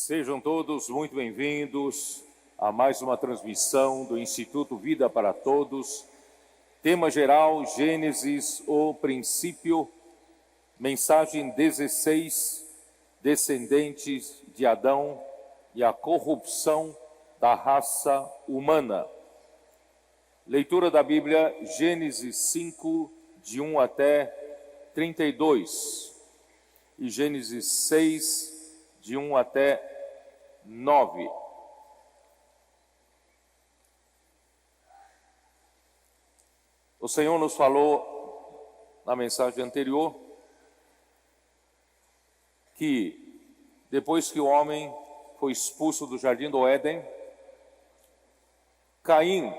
Sejam todos muito bem-vindos a mais uma transmissão do Instituto Vida para Todos. Tema geral, Gênesis, o princípio. Mensagem 16, descendentes de Adão e a corrupção da raça humana. Leitura da Bíblia, Gênesis 5, de 1 até 32. E Gênesis 6, de 1 até 9. O Senhor nos falou na mensagem anterior que depois que o homem foi expulso do jardim do Éden, Caim,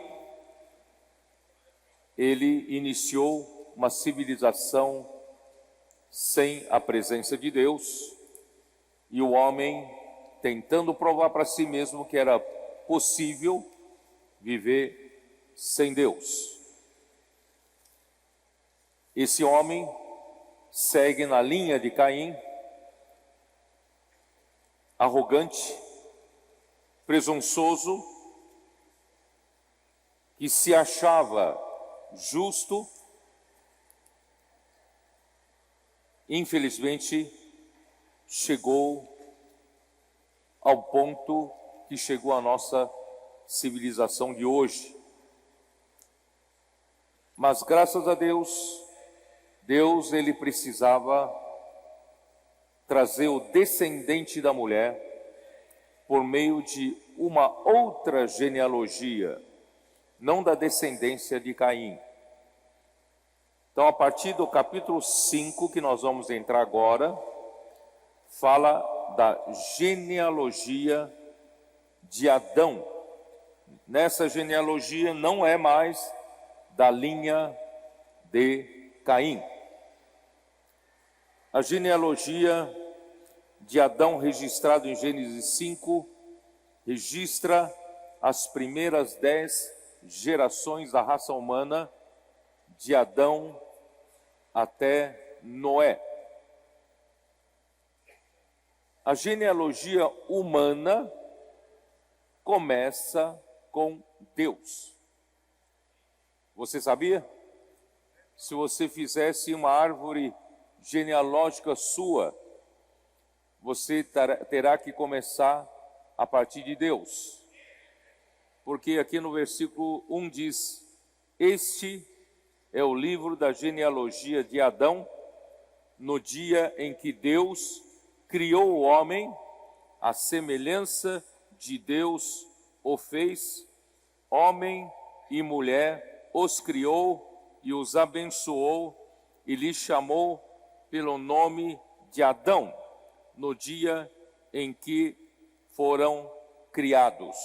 ele iniciou uma civilização sem a presença de Deus, e o homem tentando provar para si mesmo que era possível viver sem Deus. Esse homem segue na linha de Caim, arrogante, presunçoso, que se achava justo. Infelizmente, chegou ao ponto que chegou a nossa civilização de hoje. Mas graças a Deus, ele precisava trazer o descendente da mulher por meio de uma outra genealogia, não da descendência de Caim. Então, a partir do capítulo 5, que nós vamos entrar agora, fala da genealogia de Adão. Nessa genealogia não é mais da linha de Caim. A genealogia de Adão, registrado em Gênesis 5, registra as primeiras 10 gerações da raça humana, de Adão até Noé. A genealogia humana começa com Deus. Você sabia? Se você fizesse uma árvore genealógica sua, você terá que começar a partir de Deus. Porque aqui no versículo 1 diz: este é o livro da genealogia de Adão, no dia em que Deus criou o homem, à semelhança de Deus o fez, homem e mulher os criou e os abençoou e lhes chamou pelo nome de Adão, no dia em que foram criados.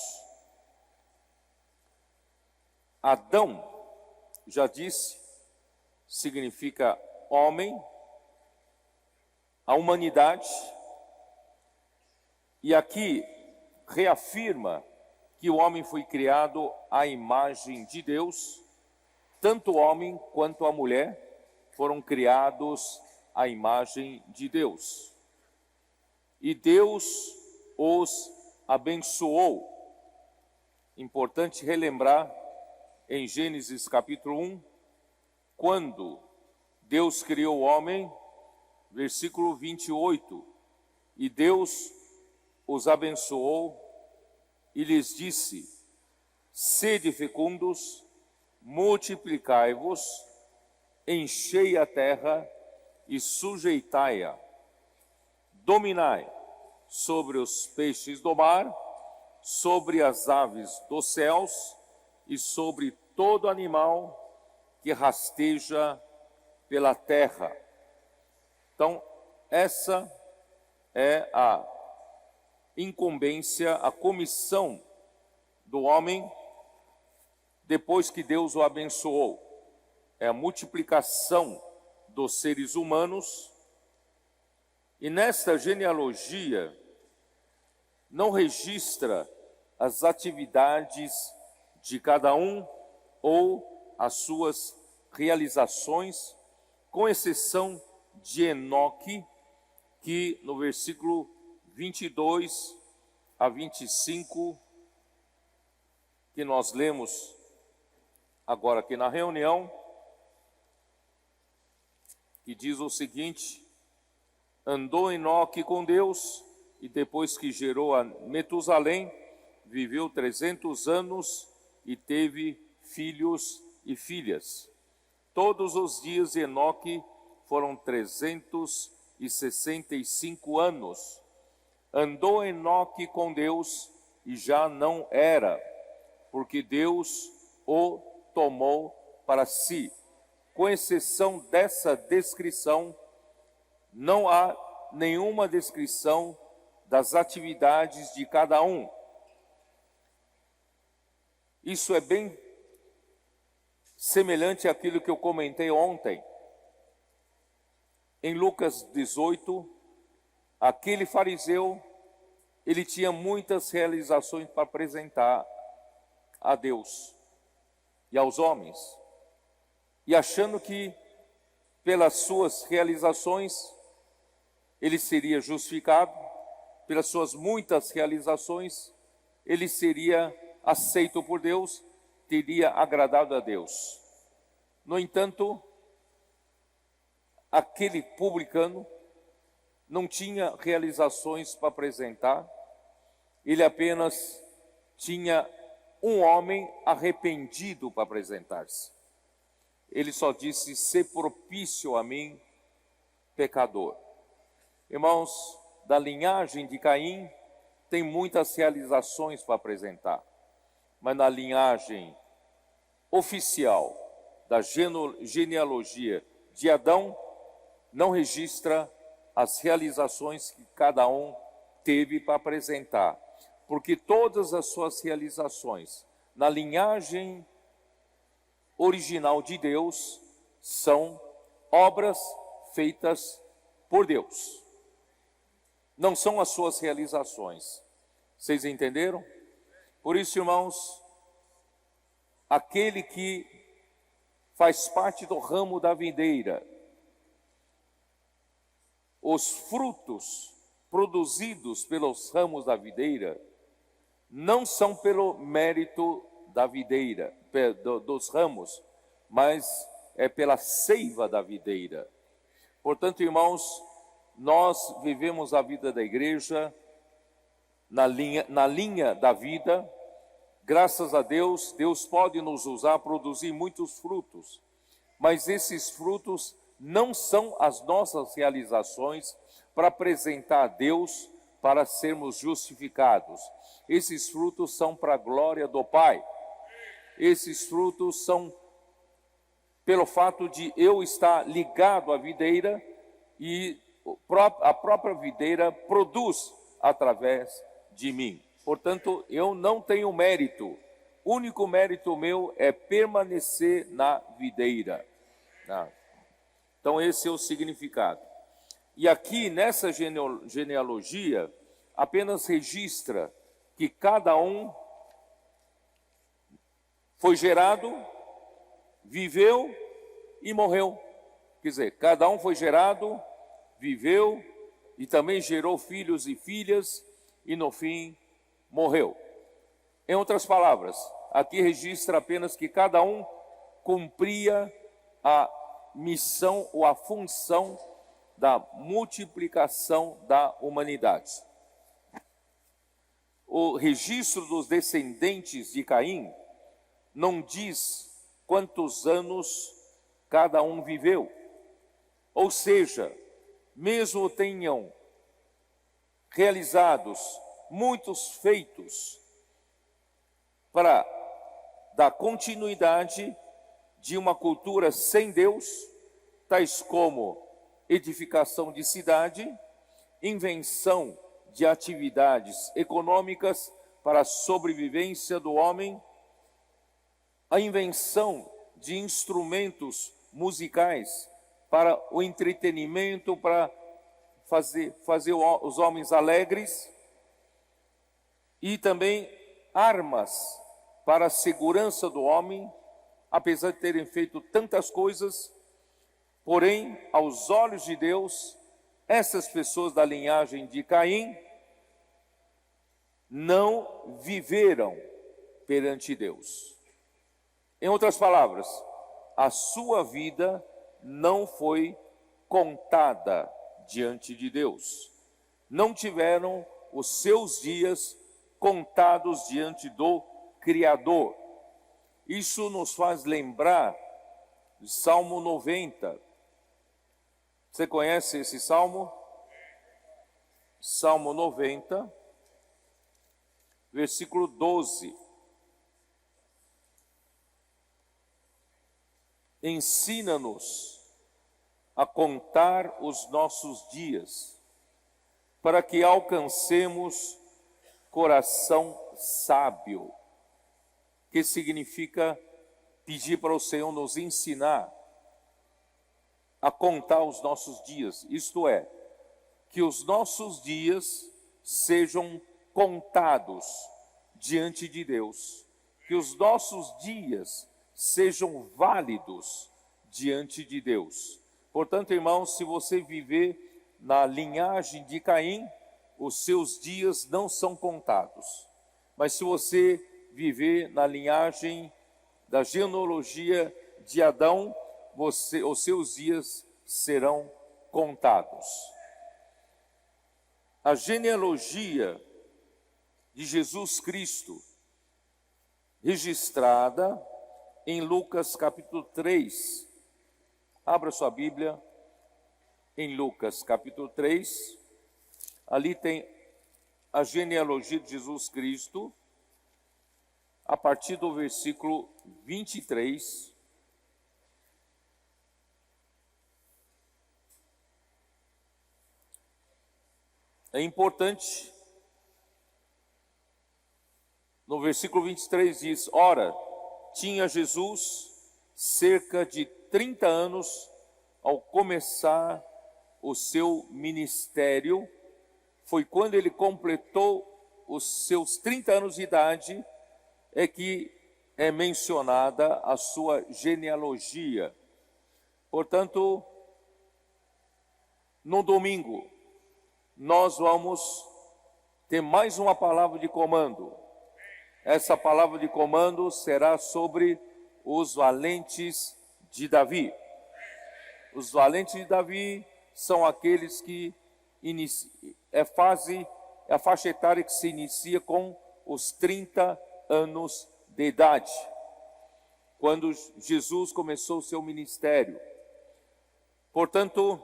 Adão, já disse, significa homem, a humanidade, e aqui reafirma que o homem foi criado à imagem de Deus. Tanto o homem quanto a mulher foram criados à imagem de Deus. E Deus os abençoou. Importante relembrar em Gênesis capítulo 1, quando Deus criou o homem, versículo 28, e Deus os abençoou e lhes disse: sede fecundos, multiplicai-vos, enchei a terra e sujeitai-a, dominai sobre os peixes do mar, sobre as aves dos céus e sobre todo animal que rasteja pela terra. Então, essa é a incumbência, a comissão do homem depois que Deus o abençoou. É a multiplicação dos seres humanos. E nesta genealogia não registra as atividades de cada um ou as suas realizações, com exceção de Enoque, que no versículo 22 a 25, que nós lemos agora aqui na reunião, que diz o seguinte: andou Enoque com Deus, e depois que gerou a Metusalém, viveu 300 anos e teve filhos e filhas. Todos os dias de Enoque foram 365 anos. Andou Enoque com Deus e já não era, porque Deus o tomou para si. Com exceção dessa descrição, não há nenhuma descrição das atividades de cada um. Isso é bem semelhante àquilo que eu comentei ontem. Em Lucas 18, aquele fariseu, ele tinha muitas realizações para apresentar a Deus e aos homens. E achando que pelas suas realizações ele seria justificado, pelas suas muitas realizações ele seria aceito por Deus, teria agradado a Deus. No entanto, aquele publicano não tinha realizações para apresentar, ele apenas tinha um homem arrependido para apresentar-se. Ele só disse: "Se propício a mim, pecador". Irmãos, da linhagem de Caim, tem muitas realizações para apresentar, mas na linhagem oficial da genealogia de Adão, não registra as realizações que cada um teve para apresentar, porque todas as suas realizações na linhagem original de Deus são obras feitas por Deus, não são as suas realizações. Vocês entenderam? Por isso, irmãos, aquele que faz parte do ramo da videira, os frutos produzidos pelos ramos da videira não são pelo mérito da videira, dos ramos, mas é pela seiva da videira. Portanto, irmãos, nós vivemos a vida da igreja na linha da vida. Graças a Deus, Deus pode nos usar a produzir muitos frutos, mas esses frutos não são as nossas realizações para apresentar a Deus, para sermos justificados. Esses frutos são para a glória do Pai. Esses frutos são pelo fato de eu estar ligado à videira e a própria videira produz através de mim. Portanto, eu não tenho mérito. O único mérito meu é permanecer na videira. Então, esse é o significado. E aqui, nessa genealogia, apenas registra que cada um foi gerado, viveu e morreu. Quer dizer, cada um foi gerado, viveu e também gerou filhos e filhas e no fim morreu. Em outras palavras, aqui registra apenas que cada um cumpria a missão ou a função da multiplicação da humanidade. O registro dos descendentes de Caim não diz quantos anos cada um viveu. Ou seja, mesmo tenham realizados muitos feitos para dar continuidade de uma cultura sem Deus, tais como edificação de cidade, invenção de atividades econômicas para a sobrevivência do homem, a invenção de instrumentos musicais para o entretenimento, para fazer os homens alegres, e também armas para a segurança do homem, apesar de terem feito tantas coisas, porém, aos olhos de Deus, essas pessoas da linhagem de Caim não viveram perante Deus. Em outras palavras, a sua vida não foi contada diante de Deus. Não tiveram os seus dias contados diante do Criador. Isso nos faz lembrar de Salmo 90. Você conhece esse salmo? Salmo 90, versículo 12. Ensina-nos a contar os nossos dias, para que alcancemos coração sábio, que significa pedir para o Senhor nos ensinar a contar os nossos dias, isto é, que os nossos dias sejam contados diante de Deus, que os nossos dias sejam válidos diante de Deus. Portanto, irmãos, se você viver na linhagem de Caim, os seus dias não são contados. Mas se você viver na linhagem da genealogia de Adão, os seus dias serão contados. A genealogia de Jesus Cristo, registrada em Lucas capítulo 3. Abra sua Bíblia em Lucas capítulo 3. Ali tem a genealogia de Jesus Cristo, a partir do versículo 23. É importante, no versículo 23 diz: ora, tinha Jesus cerca de 30 anos ao começar o seu ministério. Foi quando ele completou os seus 30 anos de idade, é que é mencionada a sua genealogia. Portanto, no domingo, nós vamos ter mais uma palavra de comando. Essa palavra de comando será sobre os valentes de Davi. Os valentes de Davi são aqueles que é a faixa etária que se inicia com os 30 anos de idade, quando Jesus começou o seu ministério. Portanto,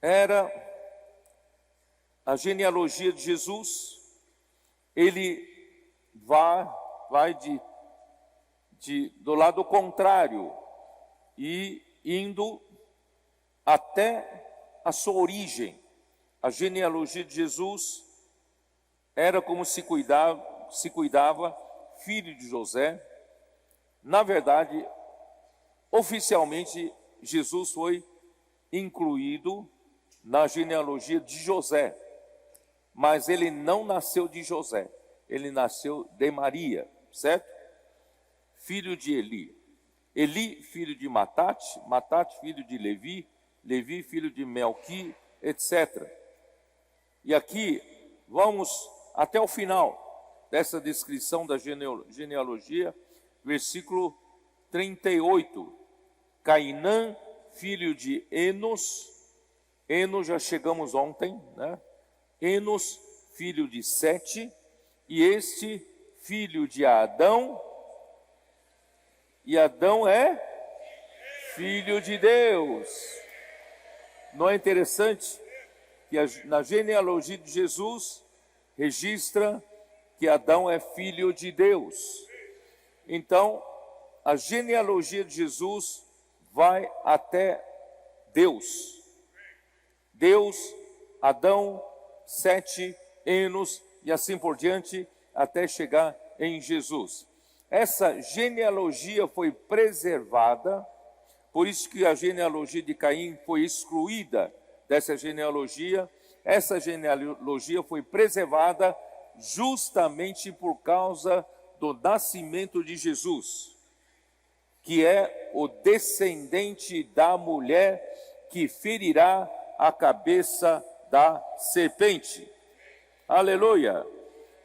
era a genealogia de Jesus. Ele vai do lado contrário e indo até a sua origem. A genealogia de Jesus era como se cuidava filho de José. Na verdade, oficialmente, Jesus foi incluído na genealogia de José, mas ele não nasceu de José, ele nasceu de Maria, certo? Filho de Eli, Eli filho de Matate, Matate filho de Levi, Levi filho de Melqui, etc. E aqui vamos até o final dessa descrição da genealogia, versículo 38. Cainã filho de Enos, Enos já chegamos ontem, né? Enos, filho de Sete, e este filho de Adão, e Adão é filho de Deus. Não é interessante que na genealogia de Jesus registra que Adão é filho de Deus? Então, a genealogia de Jesus vai até Deus. Deus, Adão, Sete, Enos e assim por diante, até chegar em Jesus. Essa genealogia foi preservada, por isso que a genealogia de Caim foi excluída dessa genealogia. Essa genealogia foi preservada justamente por causa do nascimento de Jesus, que é o descendente da mulher que ferirá a cabeça da serpente. Aleluia.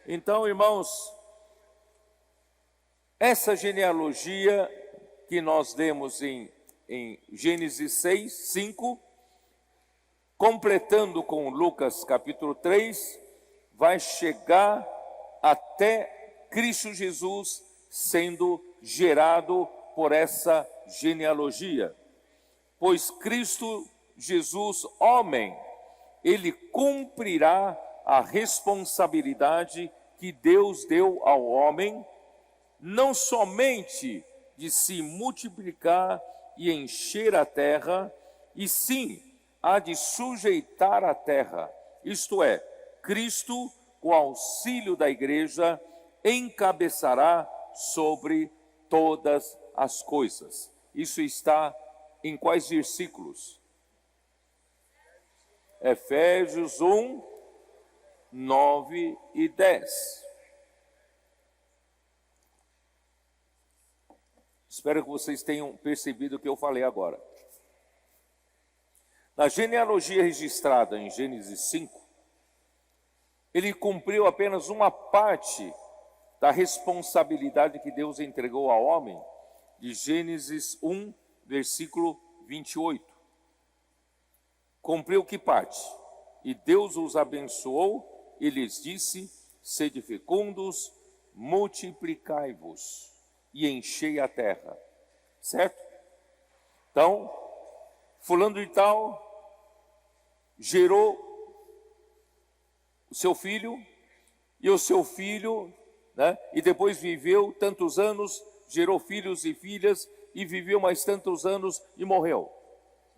Então, irmãos, essa genealogia que nós lemos em Gênesis 6, 5, completando com Lucas capítulo 3, vai chegar até Cristo Jesus sendo gerado por essa genealogia. Pois Cristo Jesus, homem, ele cumprirá a responsabilidade que Deus deu ao homem, não somente de se multiplicar e encher a terra, e sim há de sujeitar a terra. Isto é, Cristo, com auxílio da igreja, encabeçará sobre todas as coisas. Isso está em quais versículos? Efésios 1, 9 e 10. Espero que vocês tenham percebido o que eu falei agora. Na genealogia registrada em Gênesis 5, ele cumpriu apenas uma parte da responsabilidade que Deus entregou ao homem, de Gênesis 1, versículo 28. Cumpriu que parte? E Deus os abençoou e lhes disse: sede fecundos, multiplicai-vos e enchei a terra. Certo? Então, fulano de tal gerou o seu filho, e o seu filho, né, e depois viveu tantos anos, gerou filhos e filhas, e viveu mais tantos anos e morreu.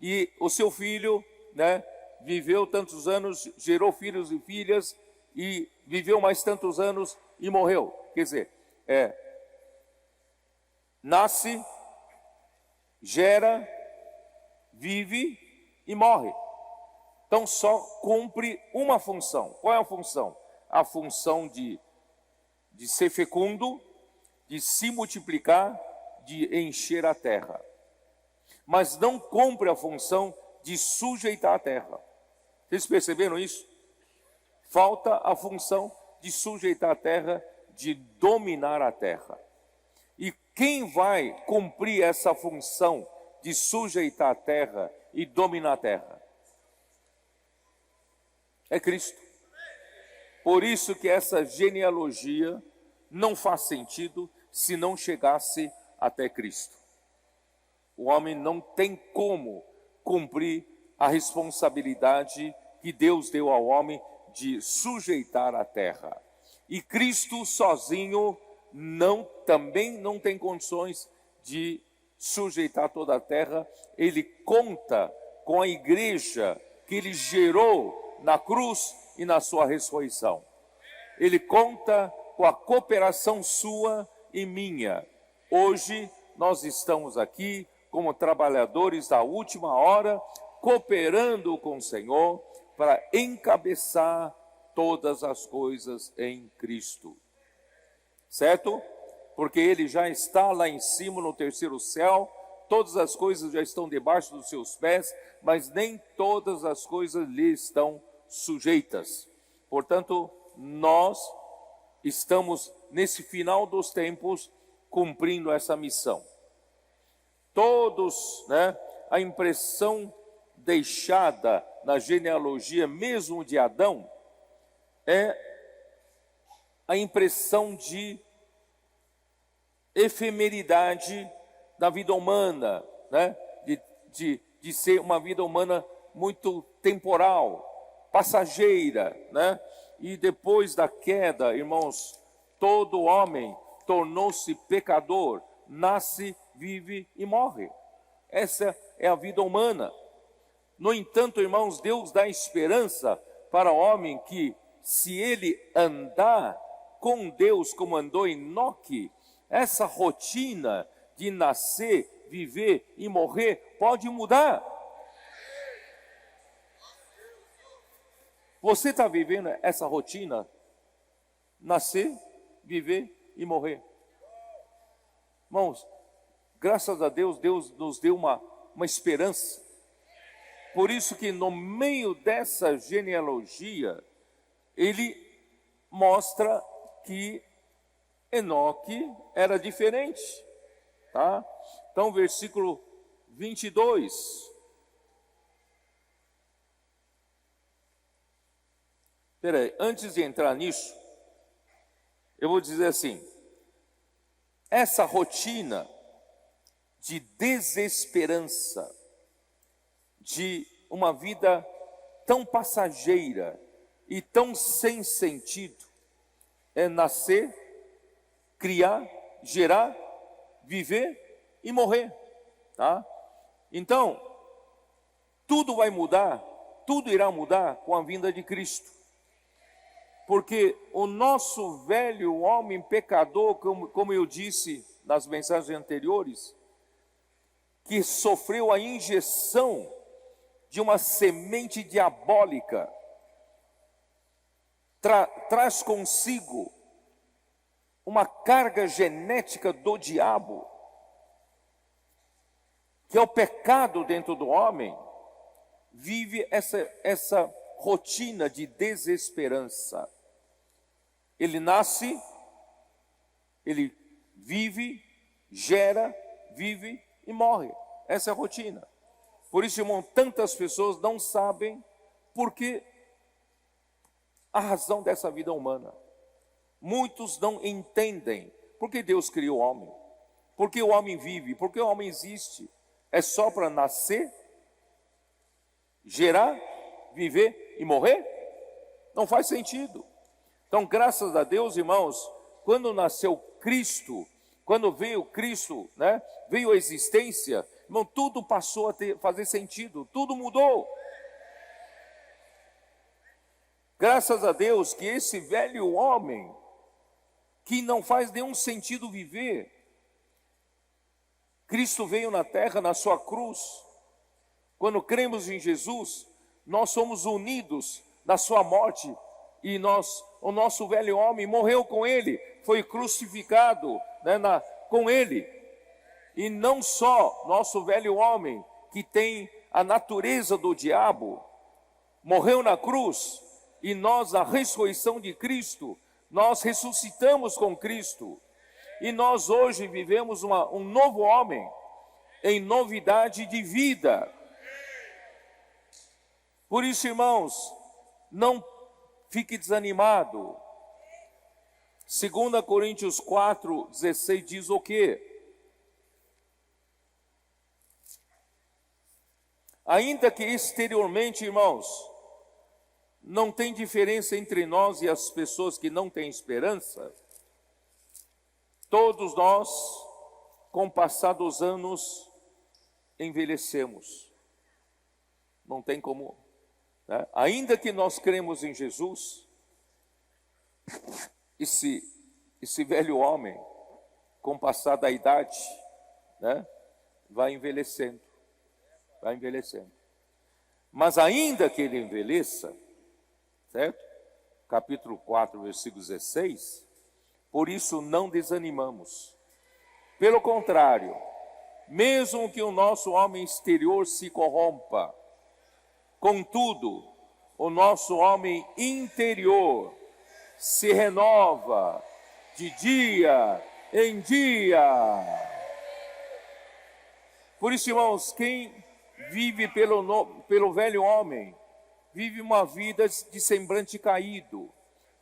E o seu filho, né, viveu tantos anos, gerou filhos e filhas, e viveu mais tantos anos e morreu. Quer dizer, nasce, gera, vive e morre. Então só cumpre uma função. Qual é a função? A função de ser fecundo, de se multiplicar, de encher a terra. Mas não cumpre a função de sujeitar a terra. Vocês perceberam isso? Falta a função de sujeitar a terra, de dominar a terra. E quem vai cumprir essa função de sujeitar a terra e dominar a terra? É Cristo. Por isso que essa genealogia não faz sentido se não chegasse até Cristo. O homem não tem como cumprir a responsabilidade que Deus deu ao homem de sujeitar a terra. E Cristo sozinho também não tem condições de sujeitar toda a terra. Ele conta com a igreja que ele gerou na cruz e na sua ressurreição. Ele conta com a cooperação sua e minha. Hoje nós estamos aqui como trabalhadores da última hora, cooperando com o Senhor para encabeçar todas as coisas em Cristo. Certo? Porque ele já está lá em cima no terceiro céu, todas as coisas já estão debaixo dos seus pés, mas nem todas as coisas lhe estão sujeitas. Portanto, nós estamos nesse final dos tempos cumprindo essa missão. Todos, a impressão deixada na genealogia mesmo de Adão é a impressão de efemeridade da vida humana, de ser uma vida humana muito temporal, passageira, E depois da queda, irmãos, todo homem tornou-se pecador, nasce, vive e morre. Essa é a vida humana. No entanto, irmãos, Deus dá esperança para o homem que, se ele andar com Deus como andou Enoque, essa rotina de nascer, viver e morrer pode mudar. Você está vivendo essa rotina? Nascer, viver e morrer. Irmãos, graças a Deus, Deus nos deu uma esperança. Por isso que no meio dessa genealogia, ele mostra que Enoque era diferente, tá? Então, versículo 22. Peraí, antes de entrar nisso, eu vou dizer assim, essa rotina de desesperança, de uma vida tão passageira e tão sem sentido, é nascer, criar, gerar, viver e morrer, tá? Então, tudo vai mudar, tudo irá mudar com a vinda de Cristo. Porque o nosso velho homem pecador, como eu disse nas mensagens anteriores, que sofreu a injeção de uma semente diabólica, traz consigo uma carga genética do diabo, que é o pecado dentro do homem, vive essa rotina de desesperança. Ele nasce, ele vive, gera, vive e morre. Essa é a rotina. Por isso, irmão, tantas pessoas não sabem por que a razão dessa vida humana. Muitos não entendem por que Deus criou o homem, por que o homem vive, por que o homem existe. É só para nascer, gerar, viver e morrer? Não faz sentido. Então, graças a Deus, irmãos, quando nasceu Cristo, quando veio Cristo, né, veio a existência, irmão, tudo passou a fazer sentido, tudo mudou. Graças a Deus que esse velho homem, que não faz nenhum sentido viver, Cristo veio na terra, na sua cruz. Quando cremos em Jesus, nós somos unidos na sua morte, e o nosso velho homem morreu com ele, foi crucificado, né, com ele. E não só nosso velho homem, que tem a natureza do diabo, morreu na cruz, e nós, na ressurreição de Cristo, nós ressuscitamos com Cristo. E nós hoje vivemos um novo homem, em novidade de vida. Por isso, irmãos, não fique desanimado. 2 Coríntios 4:16 diz o quê? Ainda que exteriormente, irmãos, não tem diferença entre nós e as pessoas que não têm esperança, todos nós, com o passar dos anos, envelhecemos. Não tem como, né? Ainda que nós cremos em Jesus, esse velho homem, com o passar da idade, né, vai envelhecendo. Mas ainda que ele envelheça, certo? Capítulo 4, versículo 16, por isso não desanimamos. Pelo contrário, mesmo que o nosso homem exterior se corrompa, contudo, o nosso homem interior se renova de dia em dia. Por isso, irmãos, quem vive pelo velho homem, vive uma vida de semblante caído,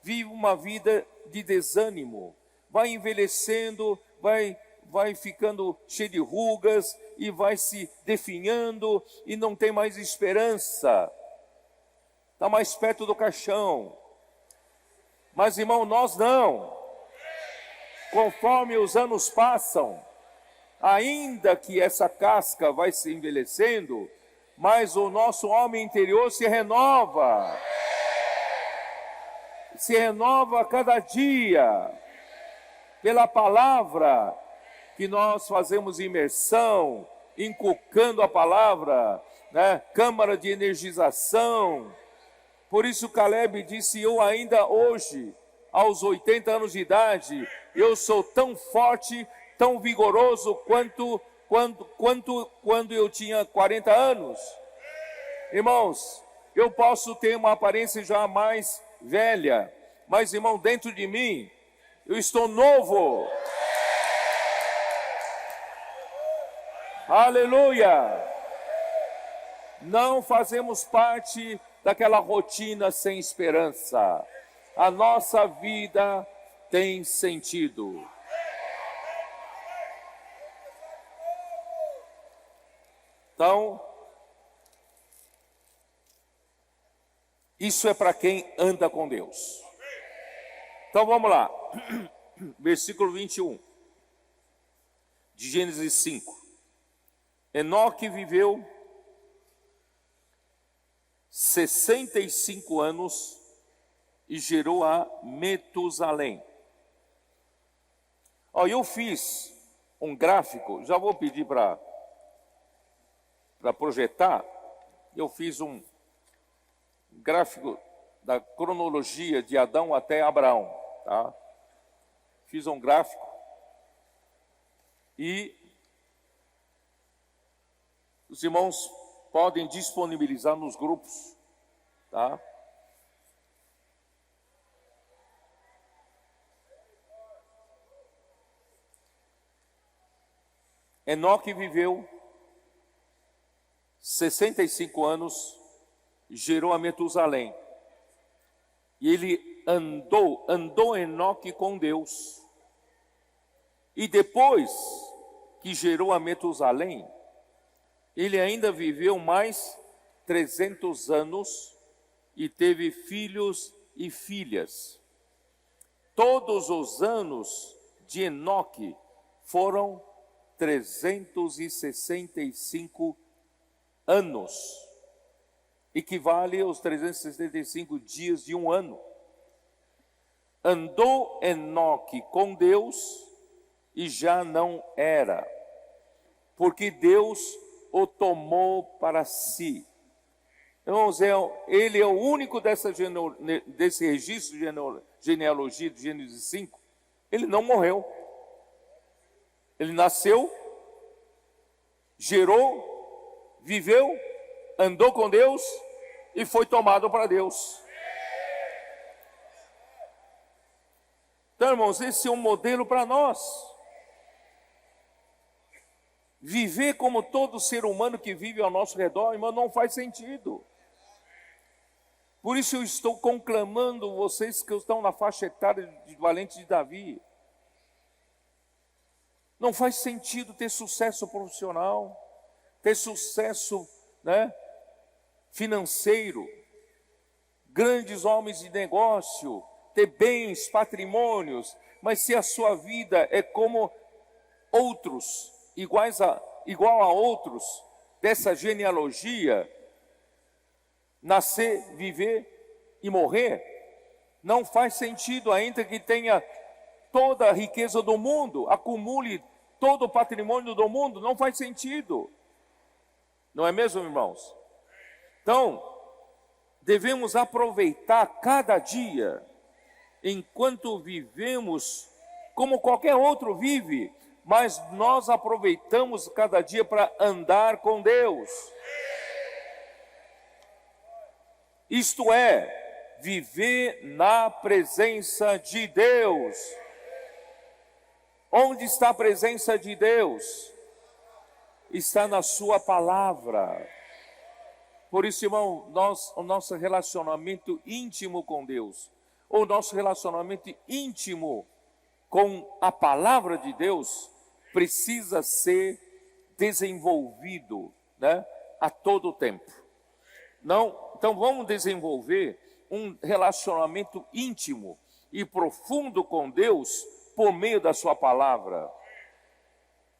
vive uma vida de desânimo, vai envelhecendo, vai ficando cheio de rugas e vai se definhando e não tem mais esperança, está mais perto do caixão. Mas, irmão, nós não. Conforme os anos passam, ainda que essa casca vai se envelhecendo, mas o nosso homem interior se renova a cada dia, pela palavra que nós fazemos imersão, inculcando a palavra, né? Câmara de energização. Por isso Caleb disse: eu ainda hoje, aos 80 anos de idade, eu sou tão forte, tão vigoroso quando eu tinha 40 anos. Irmãos, eu posso ter uma aparência já mais velha, mas, irmão, dentro de mim, eu estou novo. Aleluia! Não fazemos parte daquela rotina sem esperança. A nossa vida tem sentido. Então, isso é para quem anda com Deus. Então vamos lá. Versículo 21 de Gênesis 5. Enoque viveu 65 anos e gerou a Metusalém. Eu fiz um gráfico, já vou pedir para projetar. Eu fiz um gráfico da cronologia de Adão até Abraão, tá? Fiz um gráfico e os irmãos podem disponibilizar nos grupos, tá? Enoque viveu 65 anos, gerou a Metusalém. E ele andou Enoque com Deus. E depois que gerou a Metusalém, ele ainda viveu mais 300 anos e teve filhos e filhas. Todos os anos de Enoque foram 365 anos. Equivale aos 365 dias de um ano. Andou Enoque com Deus e já não era, porque Deus o tomou para si. Irmãos, ele é o único desse registro de genealogia de Gênesis 5. Ele não morreu. Ele nasceu, gerou, viveu, andou com Deus e foi tomado para Deus. Então, irmãos, esse é um modelo para nós. Viver como todo ser humano que vive ao nosso redor, irmão, não faz sentido. Por isso eu estou conclamando vocês que estão na faixa etária de valente de Davi. Não faz sentido ter sucesso profissional, ter sucesso, financeiro, grandes homens de negócio, ter bens, patrimônios, mas se a sua vida é como outros, igual a outros dessa genealogia, nascer, viver e morrer, não faz sentido, ainda que tenha toda a riqueza do mundo, acumule todo o patrimônio do mundo, não faz sentido. Não é mesmo, irmãos? Então, devemos aproveitar cada dia, enquanto vivemos como qualquer outro vive, mas nós aproveitamos cada dia para andar com Deus. Isto é, viver na presença de Deus. Onde está a presença de Deus? Está na sua palavra. Por isso, irmão, o nosso relacionamento íntimo com Deus, ou nosso relacionamento íntimo com a palavra de Deus, precisa ser desenvolvido, a todo tempo. Então vamos desenvolver um relacionamento íntimo e profundo com Deus por meio da sua palavra,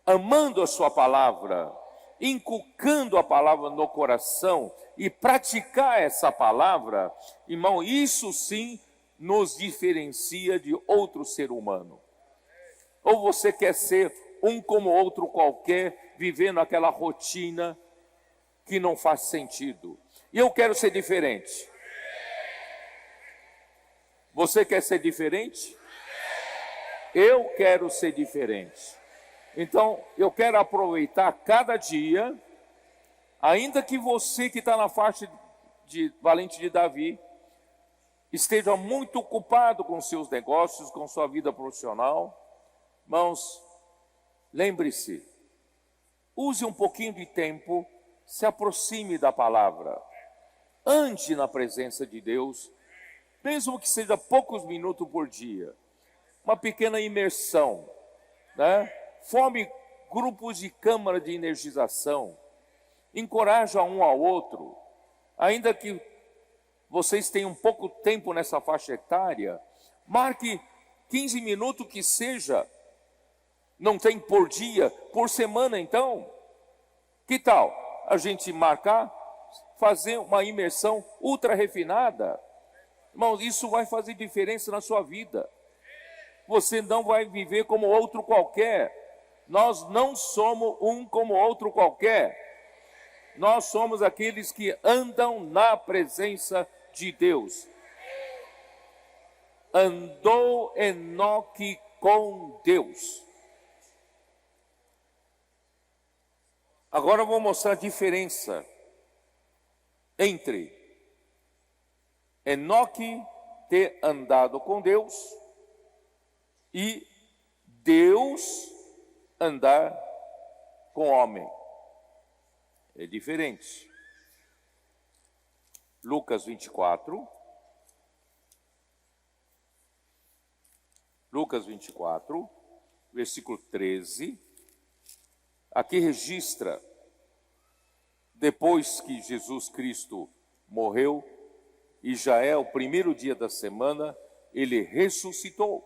amando a sua palavra, inculcando a palavra no coração e praticar essa palavra, irmão, isso sim nos diferencia de outro ser humano. Ou você quer ser um como outro qualquer, vivendo aquela rotina que não faz sentido. E eu quero ser diferente. Você quer ser diferente? Eu quero ser diferente. Então, eu quero aproveitar cada dia, ainda que você que está na faixa de valente de Davi, esteja muito ocupado com seus negócios, com sua vida profissional. Irmãos, lembre-se, use um pouquinho de tempo, se aproxime da palavra, ande na presença de Deus, mesmo que seja poucos minutos por dia, uma pequena imersão, né? Forme grupos de câmara de energização, encoraja um ao outro, ainda que vocês tenham pouco tempo nessa faixa etária, marque 15 minutos que seja, não tem por dia, por semana então. Que tal a gente marcar, fazer uma imersão ultra refinada? Irmãos, isso vai fazer diferença na sua vida. Você não vai viver como outro qualquer. Nós não somos um como outro qualquer. Nós somos aqueles que andam na presença de Deus. Andou Enoque com Deus. Agora eu vou mostrar a diferença entre Enoque ter andado com Deus e Deus andar com o homem. É diferente. Lucas 24. Lucas 24, versículo 13. Aqui registra, depois que Jesus Cristo morreu, e já é o primeiro dia da semana, ele ressuscitou.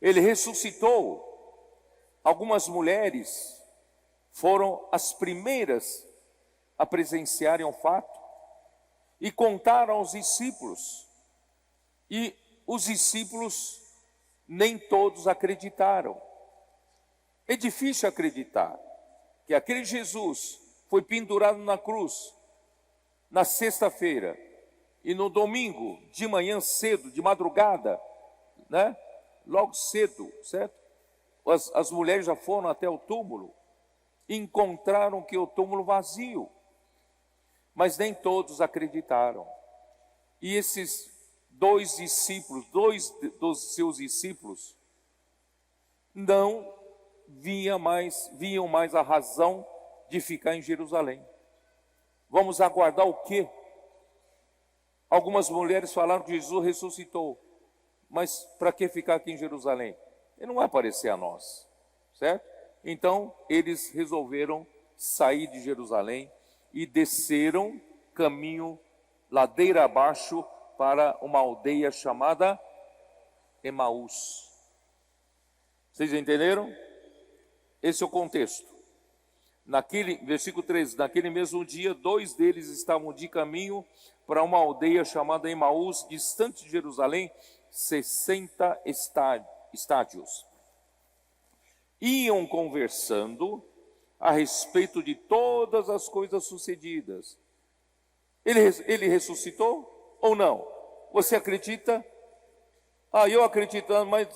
Ele ressuscitou. Algumas mulheres foram as primeiras a presenciarem o fato e contaram aos discípulos. E os discípulos nem todos acreditaram. É difícil acreditar que aquele Jesus foi pendurado na cruz na sexta-feira e no domingo, de manhã cedo, de madrugada, né? Logo cedo, certo? As mulheres já foram até o túmulo e encontraram que o túmulo vazio. Mas nem todos acreditaram. E esses dois discípulos, dois dos seus discípulos, não viam mais a razão de ficar em Jerusalém. Vamos aguardar o quê? Algumas mulheres falaram que Jesus ressuscitou. Mas para que ficar aqui em Jerusalém? Ele não vai aparecer a nós, certo? Então, eles resolveram sair de Jerusalém e desceram caminho ladeira abaixo para uma aldeia chamada Emaús. Vocês entenderam? Esse é o contexto. Versículo 13, naquele mesmo dia, 2 deles estavam de caminho para uma aldeia chamada Emaús, distante de Jerusalém, 60 estádios. Iam conversando a respeito de todas as coisas sucedidas. Ele ressuscitou ou não? Você acredita? Eu acredito, mas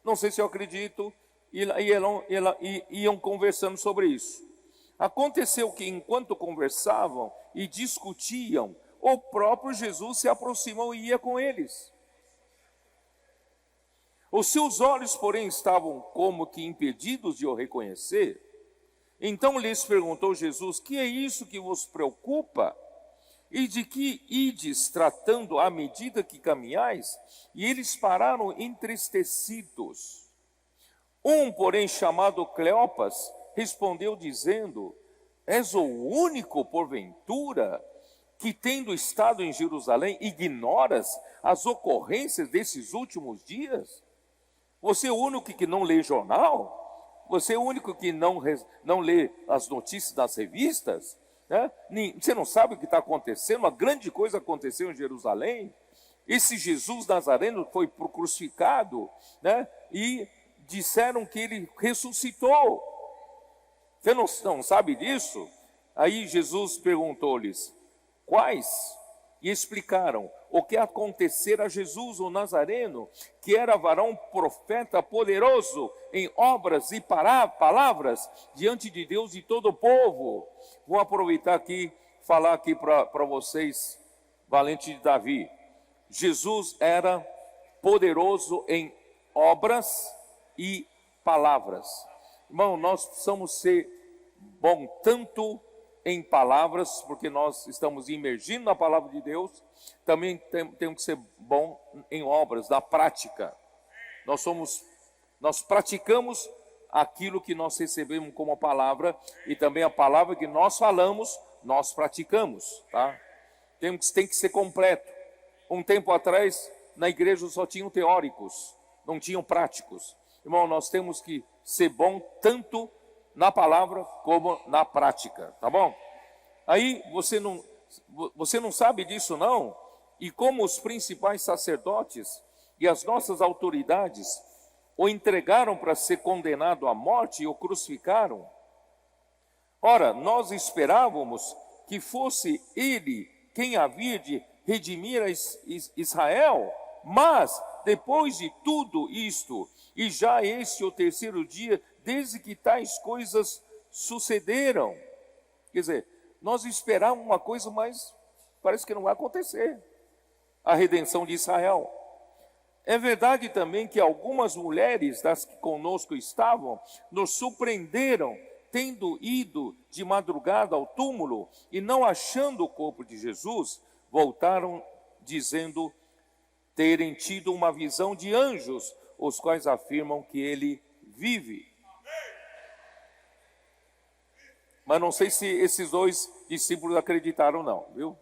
não sei se eu acredito. E iam conversando sobre isso. Aconteceu que enquanto conversavam e discutiam, o próprio Jesus se aproximou e ia com eles. Os seus olhos, porém, estavam como que impedidos de o reconhecer. Então lhes perguntou Jesus: que é isso que vos preocupa? E de que ides tratando à medida que caminhais? E eles pararam entristecidos. Um, porém, chamado Cleopas, respondeu dizendo: és o único, porventura, que tendo estado em Jerusalém, ignoras as ocorrências desses últimos dias? Você é o único que não lê jornal? Você é o único que não lê as notícias das revistas? Né? Você não sabe o que está acontecendo? Uma grande coisa aconteceu em Jerusalém. Esse Jesus Nazareno foi crucificado, né? E disseram que ele ressuscitou. Você não sabe disso? Aí Jesus perguntou-lhes: quais? E explicaram o que acontecera a Jesus, o Nazareno, que era varão profeta poderoso em obras e palavras diante de Deus e todo o povo. Vou aproveitar aqui, falar aqui para vocês, valente de Davi. Jesus era poderoso em obras e palavras. Irmão, nós precisamos ser bom tanto em palavras, porque nós estamos imergindo na palavra de Deus, também temos que ser bom em obras, na prática. Nós praticamos aquilo que nós recebemos como palavra, e também a palavra que nós falamos, nós praticamos, tá? Tem que ser completo. Um tempo atrás, na igreja só tinham teóricos, não tinham práticos. Irmão, nós temos que ser bom tanto na palavra como na prática, tá bom? Aí você não sabe disso não? E como os principais sacerdotes e as nossas autoridades o entregaram para ser condenado à morte e o crucificaram? Ora, nós esperávamos que fosse ele quem havia de redimir Israel, mas depois de tudo isto, e já este o terceiro dia, desde que tais coisas sucederam. Quer dizer, nós esperávamos uma coisa, mas parece que não vai acontecer. A redenção de Israel. É verdade também que algumas mulheres das que conosco estavam nos surpreenderam, tendo ido de madrugada ao túmulo e não achando o corpo de Jesus, voltaram dizendo terem tido uma visão de anjos, os quais afirmam que ele vive. Mas não sei se esses dois discípulos acreditaram não, viu?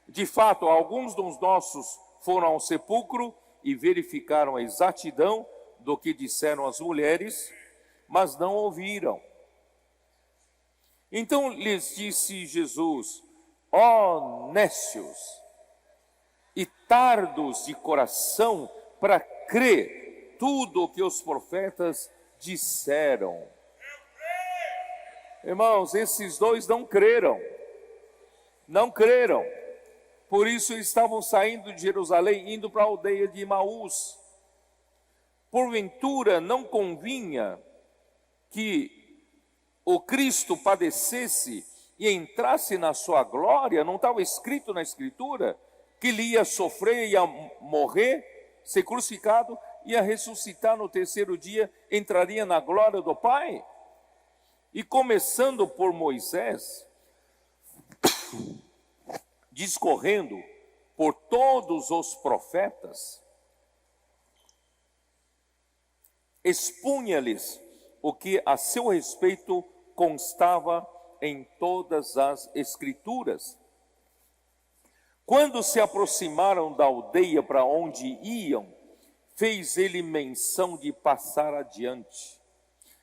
De fato, alguns dos nossos foram ao sepulcro e verificaram a exatidão do que disseram as mulheres, mas não ouviram. Então lhes disse Jesus: ó nécios e tardos de coração para crer tudo o que os profetas disseram. Irmãos, esses dois não creram. Por isso estavam saindo de Jerusalém, indo para a aldeia de Emaús. Porventura não convinha que o Cristo padecesse e entrasse na sua glória? Não estava escrito na Escritura que ele ia sofrer, ia morrer, ser crucificado, ia ressuscitar no terceiro dia, entraria na glória do Pai? E começando por Moisés, discorrendo por todos os profetas, expunha-lhes o que a seu respeito constava em todas as Escrituras. Quando se aproximaram da aldeia para onde iam, fez ele menção de passar adiante.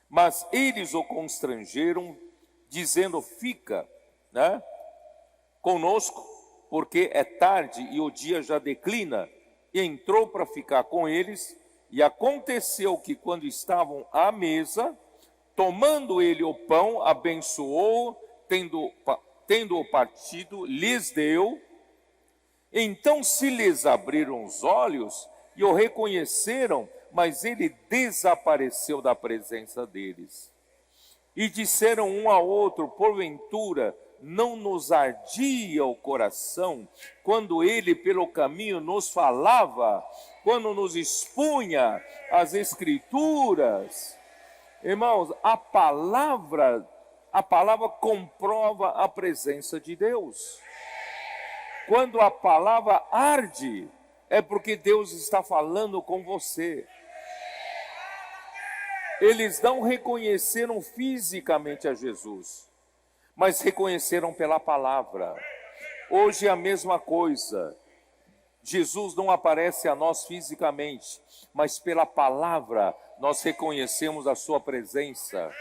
Mas eles o constrangeram, dizendo: fica, conosco, porque é tarde e o dia já declina. E entrou para ficar com eles. E aconteceu que, quando estavam à mesa, tomando ele o pão, abençoou, tendo-o partido, lhes deu. Então se lhes abriram os olhos e o reconheceram, mas ele desapareceu da presença deles. E disseram um ao outro: porventura não nos ardia o coração quando ele pelo caminho nos falava, quando nos expunha as Escrituras? Irmãos, a palavra comprova a presença de Deus. Quando a palavra arde, é porque Deus está falando com você. Eles não reconheceram fisicamente a Jesus, mas reconheceram pela palavra. Hoje é a mesma coisa. Jesus não aparece a nós fisicamente, mas pela palavra nós reconhecemos a sua presença.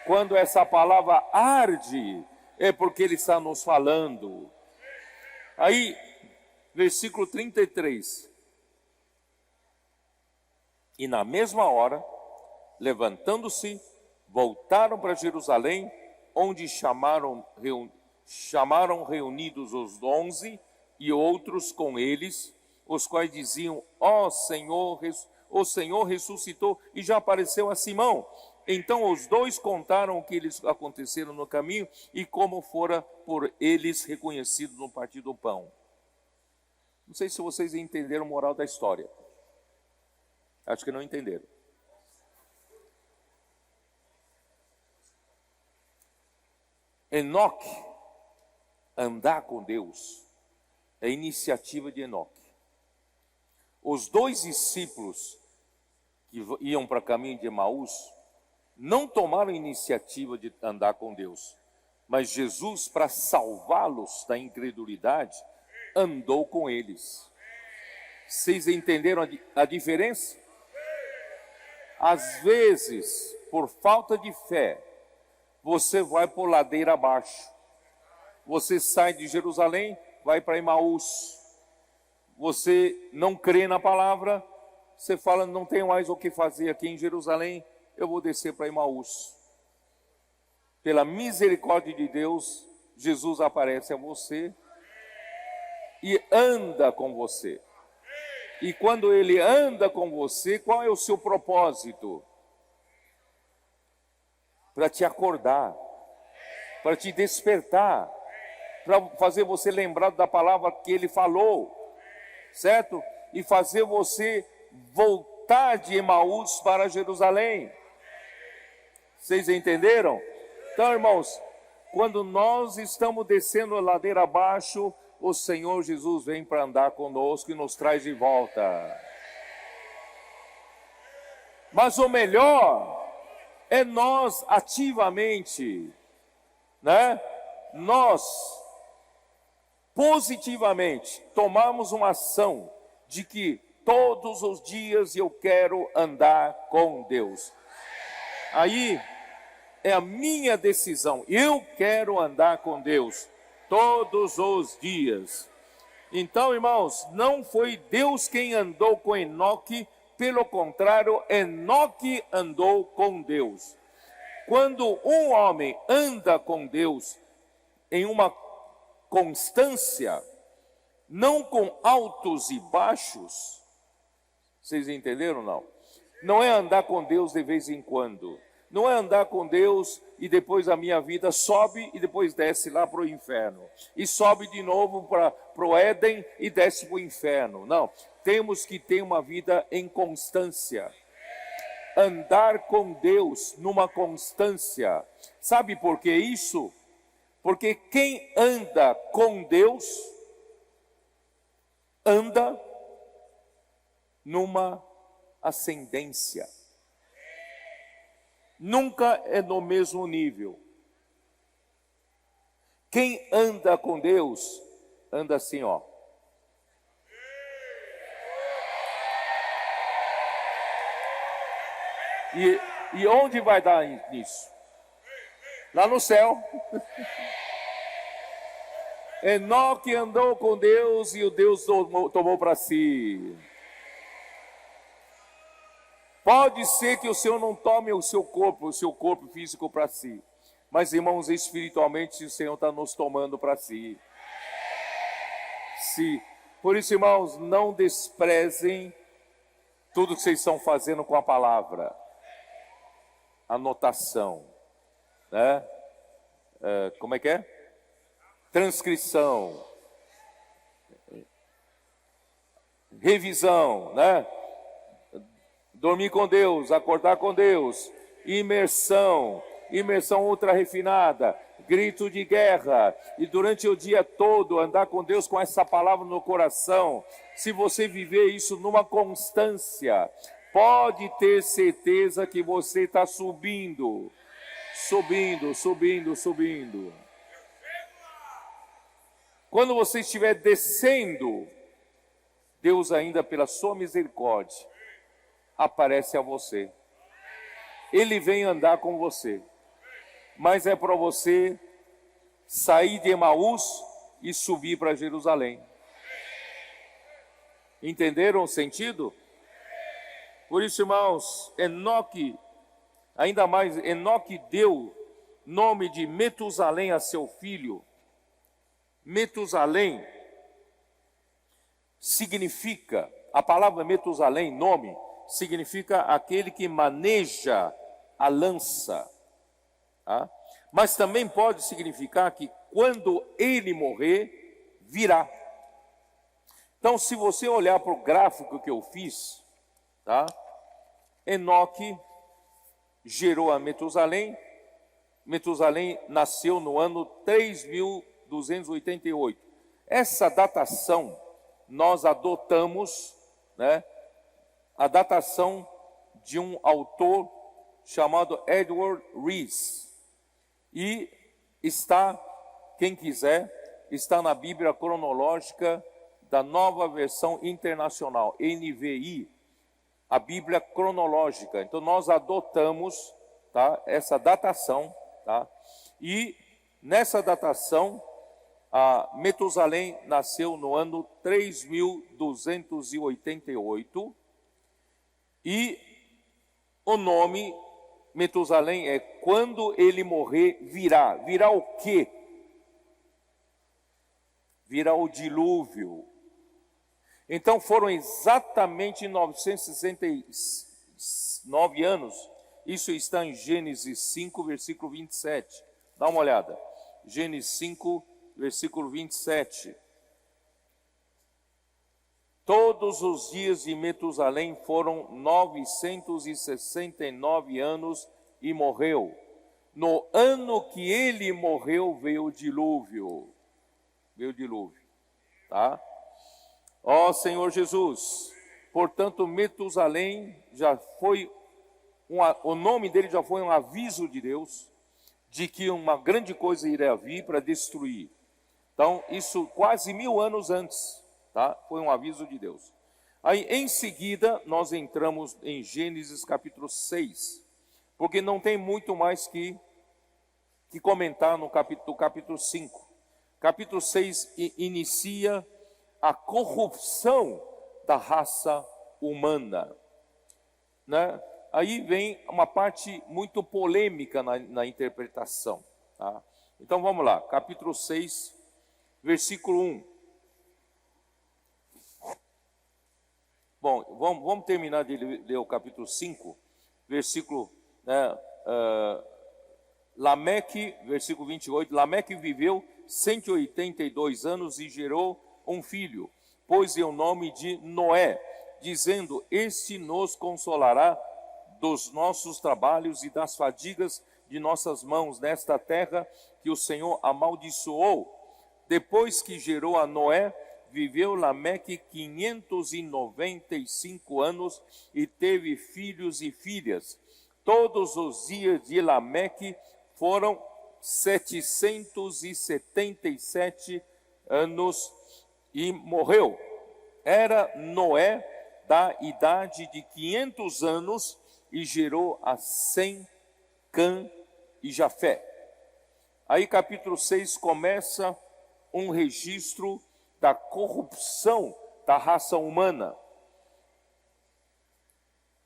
Quando essa palavra arde, é porque ele está nos falando. Aí, versículo 33. E na mesma hora, levantando-se, voltaram para Jerusalém, onde chamaram reunidos os 11 e outros com eles, os quais diziam: ó Senhor, o Senhor ressuscitou e já apareceu a Simão. Então os dois contaram o que lhes aconteceram no caminho e como fora por eles reconhecido no partir do pão. Não sei se vocês entenderam a moral da história. Acho que não entenderam. Enoque, andar com Deus, é iniciativa de Enoque. Os 2 discípulos que iam para o caminho de Emaús não tomaram iniciativa de andar com Deus, mas Jesus, para salvá-los da incredulidade, andou com eles. Vocês entenderam a diferença? Às vezes, por falta de fé, você vai por ladeira abaixo. Você sai de Jerusalém, vai para Emaús. Você não crê na palavra, você fala, não tenho mais o que fazer aqui em Jerusalém, eu vou descer para Emaús. Pela misericórdia de Deus, Jesus aparece a você e anda com você. E quando ele anda com você, qual é o seu propósito? Para te acordar, para te despertar, para fazer você lembrar da palavra que ele falou, certo? E fazer você voltar de Emaús para Jerusalém. Vocês entenderam? Então, irmãos, quando nós estamos descendo a ladeira abaixo, o Senhor Jesus vem para andar conosco e nos traz de volta. Mas o melhor é nós ativamente, né? Nós positivamente tomarmos uma ação de que todos os dias eu quero andar com Deus. Aí é a minha decisão, eu quero andar com Deus todos os dias. Então, irmãos, não foi Deus quem andou com Enoque, pelo contrário, Enoque andou com Deus. Quando um homem anda com Deus em uma constância, não com altos e baixos, vocês entenderam ou não? Não é andar com Deus de vez em quando. Não é andar com Deus e depois a minha vida sobe e depois desce lá para o inferno. E sobe de novo para o Éden e desce para o inferno. Não, temos que ter uma vida em constância. Andar com Deus numa constância. Sabe por que isso? Porque quem anda com Deus, anda numa ascendência. Nunca é no mesmo nível. Quem anda com Deus, anda assim, ó. E onde vai dar nisso? Lá no céu. Enoque andou com Deus e o Deus tomou para si. Pode ser que o Senhor não tome o seu corpo físico para si. Mas, irmãos, espiritualmente o Senhor está nos tomando para si. Por isso, irmãos, não desprezem tudo que vocês estão fazendo com a palavra. Anotação, né? Como é que é? Transcrição. Revisão, né? Dormir com Deus, acordar com Deus, imersão ultra refinada, grito de guerra, e durante o dia todo andar com Deus com essa palavra no coração. Se você viver isso numa constância, pode ter certeza que você está subindo. Quando você estiver descendo, Deus ainda pela sua misericórdia aparece a você. Ele vem andar com você. Mas é para você sair de Emaús e subir para Jerusalém. Entenderam o sentido? Por isso, irmãos, Enoque, ainda mais, Enoque deu nome de Metusalém a seu filho. Metusalém significa, a palavra Metusalém, nome, significa aquele que maneja a lança. Tá? Mas também pode significar que quando ele morrer, virá. Então, se você olhar para o gráfico que eu fiz, tá? Enoque gerou a Metusalém. Metusalém nasceu no ano 3288. Essa datação nós adotamos, né, a datação de um autor chamado Edward Rees. E está, quem quiser, está na Bíblia Cronológica da Nova Versão Internacional, NVI, a Bíblia Cronológica. Então nós adotamos, tá, essa datação, tá? E nessa datação, a Metusalém nasceu no ano 3288 e o nome Metusalém é quando ele morrer virá. Virá o quê? Virá o dilúvio. Então foram exatamente 969 anos. Isso está em Gênesis 5, versículo 27. Dá uma olhada. Gênesis 5, versículo 27. Todos os dias de Metusalém foram 969 anos e morreu. No ano que ele morreu, veio o dilúvio. Veio o dilúvio, tá? Ó Senhor Jesus, portanto Metusalém já foi, o nome dele já foi um aviso de Deus, de que uma grande coisa iria vir para destruir. Então, isso quase 1000 anos antes, tá? Foi um aviso de Deus. Aí, em seguida, nós entramos em Gênesis capítulo 6, porque não tem muito mais que comentar no capítulo 5. Capítulo 6 inicia a corrupção da raça humana, né? Aí vem uma parte muito polêmica na interpretação, tá? Então vamos lá, capítulo 6, versículo 1. Bom, vamos terminar de ler o capítulo 5, versículo, né, Lameque, versículo 28. Lameque viveu 182 anos e gerou um filho, pôs-lhe o nome de Noé, dizendo: este nos consolará dos nossos trabalhos e das fadigas de nossas mãos nesta terra que o Senhor amaldiçoou. Depois que gerou a Noé, viveu Lameque 595 anos e teve filhos e filhas. Todos os dias de Lameque foram 777 anos e morreu. Era Noé da idade de 500 anos e gerou a Sem, Cã e Jafé. Aí capítulo 6 começa um registro da corrupção da raça humana.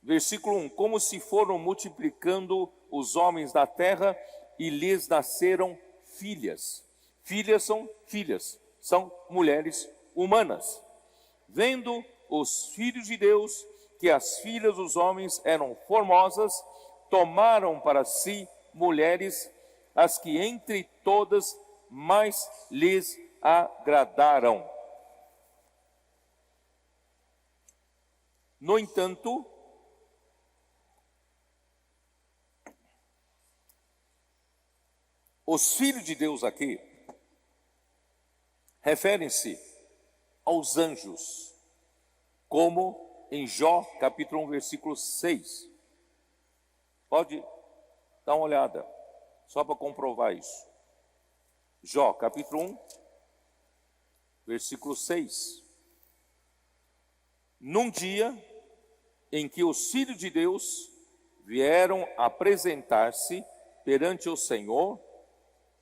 Versículo 1: como se foram multiplicando os homens da terra e lhes nasceram filhas. Filhas, são mulheres humanas. Vendo os filhos de Deus que as filhas dos homens eram formosas, tomaram para si mulheres, as que entre todas mais lhes agradaram. No entanto, os filhos de Deus aqui referem-se aos anjos, como em Jó, capítulo 1, versículo 6. Pode dar uma olhada, só para comprovar isso. Jó, capítulo 1, versículo 6. Num dia em que os filhos de Deus vieram apresentar-se perante o Senhor,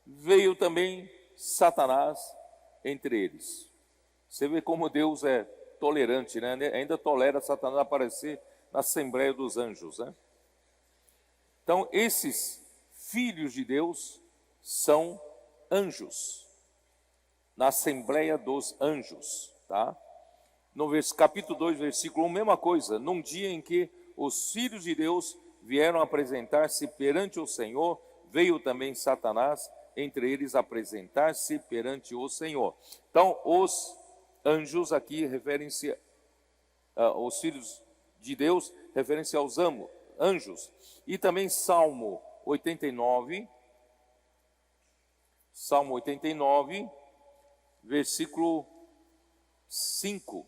veio também Satanás entre eles. Você vê como Deus é tolerante, né? Ainda tolera Satanás aparecer na Assembleia dos Anjos, né? Então, esses filhos de Deus são anjos, na Assembleia dos Anjos, tá? No capítulo 2, versículo 1, mesma coisa. Num dia em que os filhos de Deus vieram apresentar-se perante o Senhor, veio também Satanás entre eles apresentar-se perante o Senhor. Então, os Anjos aqui referem-se aos filhos de Deus, referem-se aos anjos. E também Salmo 89, versículo 5.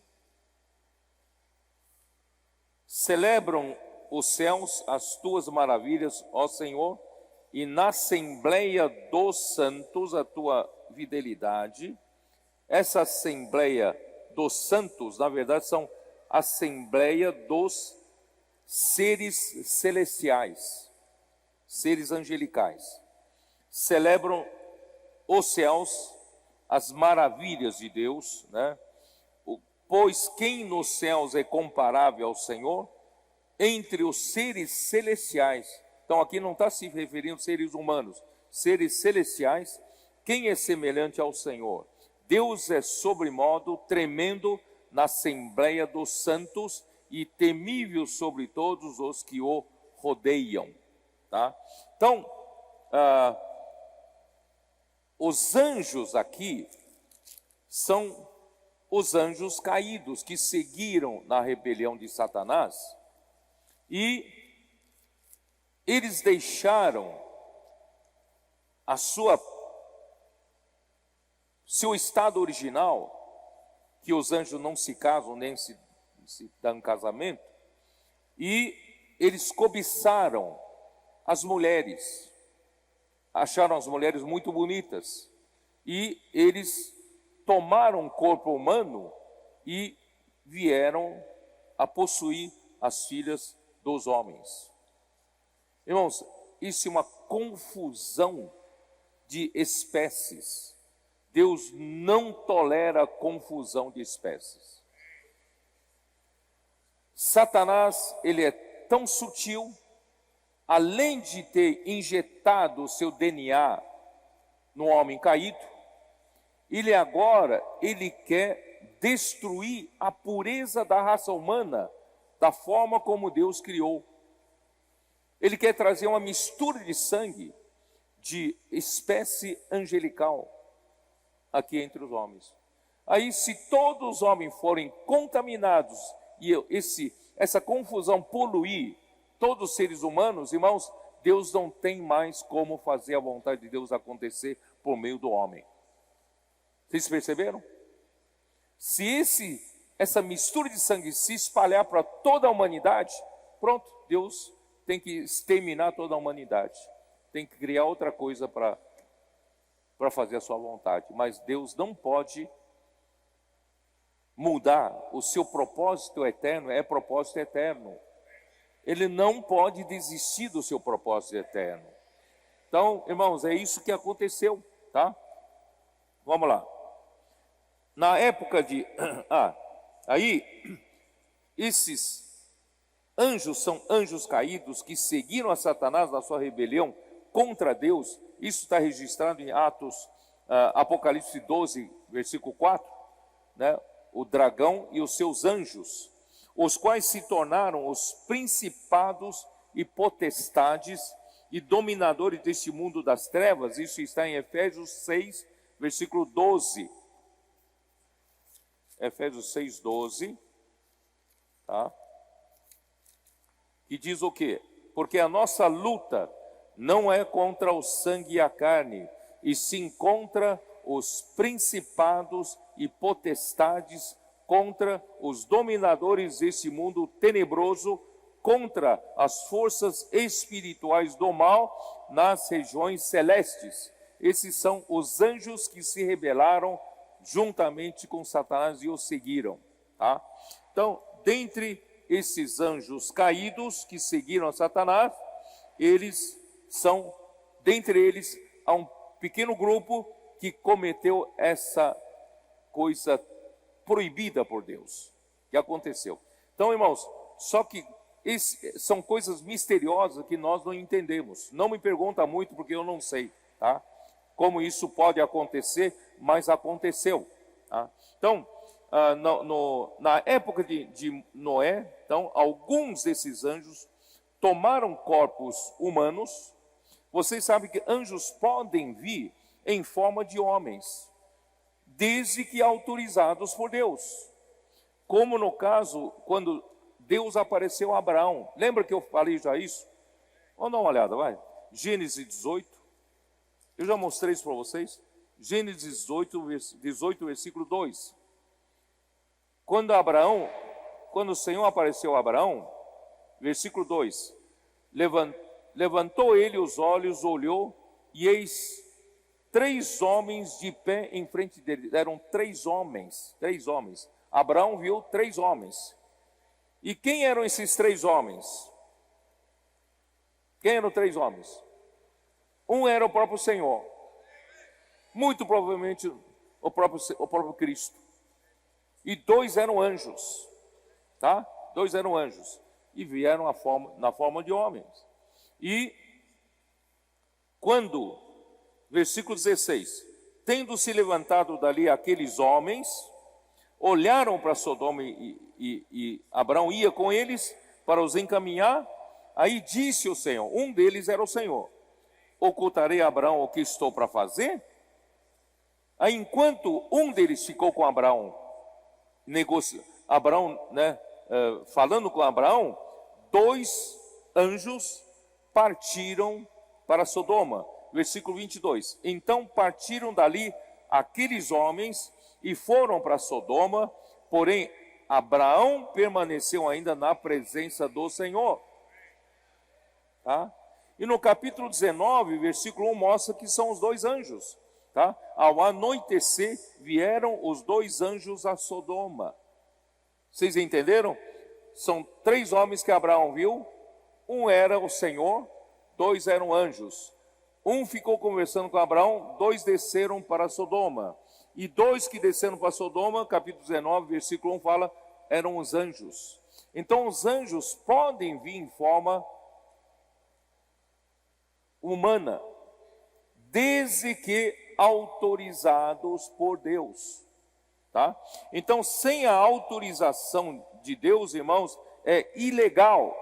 Celebram os céus as tuas maravilhas, ó Senhor, e na assembleia dos santos a tua fidelidade. Essa assembleia dos santos, na verdade, são a assembleia dos seres celestiais, seres angelicais. Celebram os céus as maravilhas de Deus, né? Pois quem nos céus é comparável ao Senhor? Entre os seres celestiais. Então aqui não está se referindo a seres humanos, seres celestiais. Quem é semelhante ao Senhor? Deus é sobremodo tremendo na assembleia dos santos e temível sobre todos os que o rodeiam. Tá? Então, os anjos aqui são os anjos caídos que seguiram na rebelião de Satanás, e eles deixaram seu estado original, que os anjos não se casam nem se dão casamento, e eles cobiçaram as mulheres, acharam as mulheres muito bonitas, e eles tomaram o corpo humano e vieram a possuir as filhas dos homens. Irmãos, isso é uma confusão de espécies. Deus não tolera confusão de espécies. Satanás, ele é tão sutil, além de ter injetado o seu DNA no homem caído, ele quer destruir a pureza da raça humana, da forma como Deus criou. Ele quer trazer uma mistura de sangue, de espécie angelical, aqui entre os homens. Aí, se todos os homens forem contaminados, e essa confusão poluir todos os seres humanos, irmãos, Deus não tem mais como fazer a vontade de Deus acontecer por meio do homem. Vocês perceberam? Se essa mistura de sangue se espalhar para toda a humanidade, pronto, Deus tem que exterminar toda a humanidade. Tem que criar outra coisa para fazer a sua vontade. Mas Deus não pode mudar. O seu propósito eterno é propósito eterno. Ele não pode desistir do seu propósito eterno. Então, irmãos, é isso que aconteceu, tá? Vamos lá. Na época de... aí, esses anjos são anjos caídos que seguiram a Satanás na sua rebelião contra Deus. Isso está registrado em Apocalipse 12, versículo 4, né? O dragão e os seus anjos, os quais se tornaram os principados e potestades e dominadores deste mundo das trevas. Isso está em Efésios 6, versículo 12. Efésios 6, 12, tá? E diz o quê? Porque a nossa luta não é contra o sangue e a carne, e sim contra os principados e potestades, contra os dominadores desse mundo tenebroso, contra as forças espirituais do mal nas regiões celestes. Esses são os anjos que se rebelaram juntamente com Satanás e o seguiram, tá? Então, dentre esses anjos caídos que seguiram a Satanás, dentre eles, há um pequeno grupo que cometeu essa coisa proibida por Deus, que aconteceu. Então, irmãos, só que são coisas misteriosas que nós não entendemos. Não me pergunta muito porque eu não sei, tá? Como isso pode acontecer, mas aconteceu, tá? Então, na época de Noé, então, alguns desses anjos tomaram corpos humanos. Vocês sabem que anjos podem vir em forma de homens. desde que autorizados por Deus. Como no caso, quando Deus apareceu a Abraão. Lembra que eu falei já isso? Vamos dar uma olhada, vai. Gênesis 18. Eu já mostrei isso para vocês. Gênesis 18, versículo 2. Quando o Senhor apareceu a Abraão, versículo 2. Levantou ele os olhos, olhou, e eis 3 homens de pé em frente dele. Eram 3 homens. Abraão viu 3 homens. E quem eram esses 3 homens? Quem eram 3 homens? Um era o próprio Senhor. Muito provavelmente o próprio Cristo. E 2 eram anjos. Tá? 2 eram anjos. E vieram na forma de homens. E quando, versículo 16, tendo se levantado dali aqueles homens, olharam para Sodoma e Abraão ia com eles para os encaminhar. Aí disse o Senhor, um deles era o Senhor: ocultarei a Abraão o que estou para fazer? Aí enquanto um deles ficou com Abraão, falando com Abraão, 2 anjos partiram para Sodoma. Versículo 22. Então partiram dali aqueles homens e foram para Sodoma, porém Abraão permaneceu ainda na presença do Senhor. Tá? E no capítulo 19, versículo 1, mostra que são os 2 anjos. Tá? Ao anoitecer, vieram os 2 anjos a Sodoma. Vocês entenderam? São 3 homens que Abraão viu. Um era o Senhor, 2 eram anjos. Um ficou conversando com Abraão, 2 desceram para Sodoma. E 2 que desceram para Sodoma, capítulo 19, versículo 1 fala, eram os anjos. Então os anjos podem vir em forma humana, desde que autorizados por Deus. Tá? Então, sem a autorização de Deus, irmãos, é ilegal.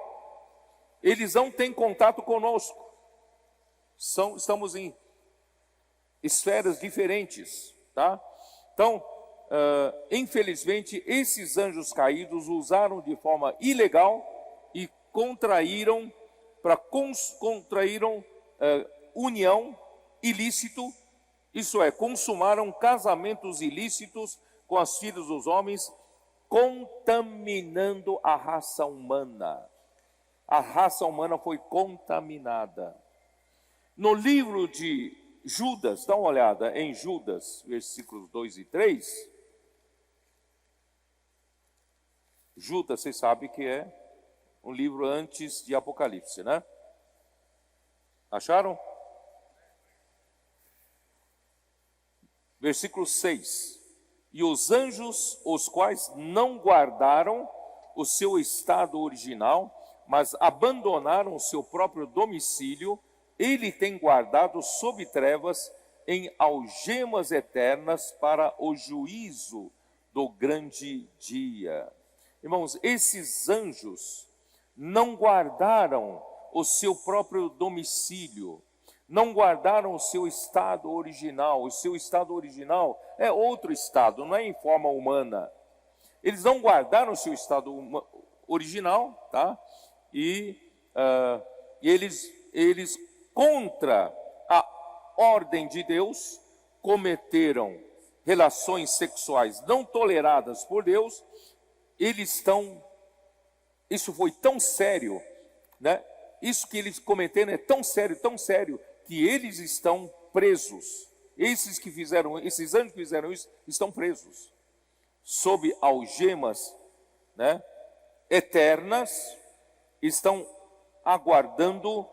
Eles não têm contato conosco. Estamos em esferas diferentes. Tá? Então, infelizmente, esses anjos caídos usaram de forma ilegal e contraíram união ilícito, isso é, consumaram casamentos ilícitos com as filhas dos homens, contaminando a raça humana. A raça humana foi contaminada. No livro de Judas, dá uma olhada em Judas, versículos 2 e 3. Judas, vocês sabem que é um livro antes de Apocalipse, né? Acharam? Versículo 6. E os anjos, os quais não guardaram o seu estado original, mas abandonaram o seu próprio domicílio, ele tem guardado sob trevas em algemas eternas para o juízo do grande dia. Irmãos, esses anjos não guardaram o seu próprio domicílio, não guardaram o seu estado original. O seu estado original é outro estado, não é em forma humana. Eles não guardaram o seu estado original, tá? E eles, contra a ordem de Deus, cometeram relações sexuais não toleradas por Deus. Isso foi tão sério, né? Isso que eles cometeram é tão sério, que eles estão presos. Esses anjos que fizeram isso, estão presos, sob algemas, né, eternas, estão aguardando,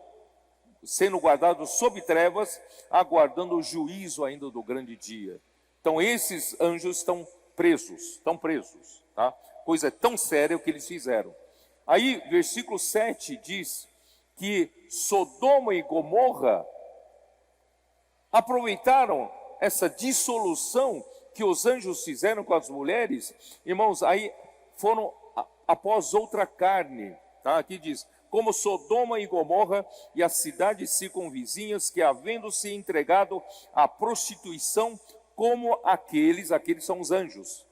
sendo guardados sob trevas, aguardando o juízo ainda do grande dia. Então esses anjos estão presos, tá? Coisa tão séria o que eles fizeram. Aí, versículo 7 diz que Sodoma e Gomorra aproveitaram essa dissolução que os anjos fizeram com as mulheres. Irmãos, aí foram após outra carne, tá? Aqui diz, como Sodoma e Gomorra e as cidades circunvizinhas, que havendo se entregado à prostituição, como aqueles são os anjos,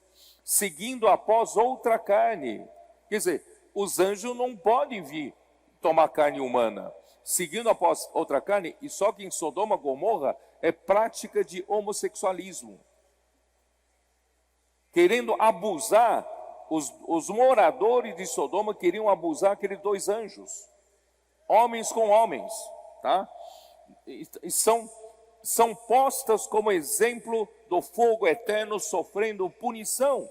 seguindo após outra carne. Quer dizer, os anjos não podem vir tomar carne humana, seguindo após outra carne, e só que em Sodoma e Gomorra é prática de homossexualismo. Querendo abusar, os moradores de Sodoma queriam abusar aqueles dois anjos, homens com homens, tá? E são postas como exemplo do fogo eterno sofrendo punição.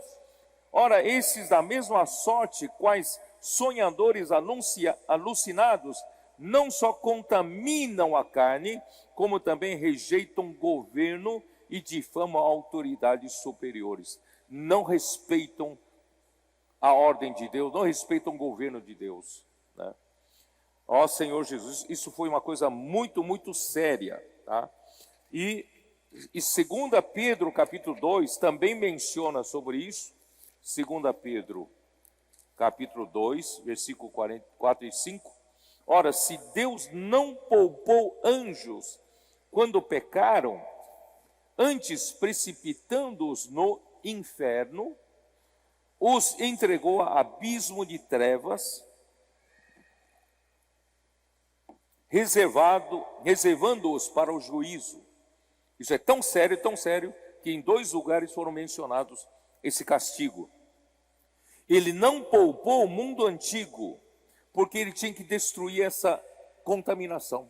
Ora, esses da mesma sorte, quais sonhadores alucinados, não só contaminam a carne, como também rejeitam governo e difamam autoridades superiores. Não respeitam a ordem de Deus, não respeitam o governo de Deus, né? Ó Senhor Jesus, isso foi uma coisa muito, muito séria, tá? E 2 Pedro capítulo 2 também menciona sobre isso. 2 Pedro capítulo 2, versículo 4 e 5. Ora, se Deus não poupou anjos quando pecaram, antes precipitando-os no inferno, os entregou a abismo de trevas, reservando-os para o juízo. Isso é tão sério, que em 2 lugares foram mencionados esse castigo. Ele não poupou o mundo antigo, porque ele tinha que destruir essa contaminação.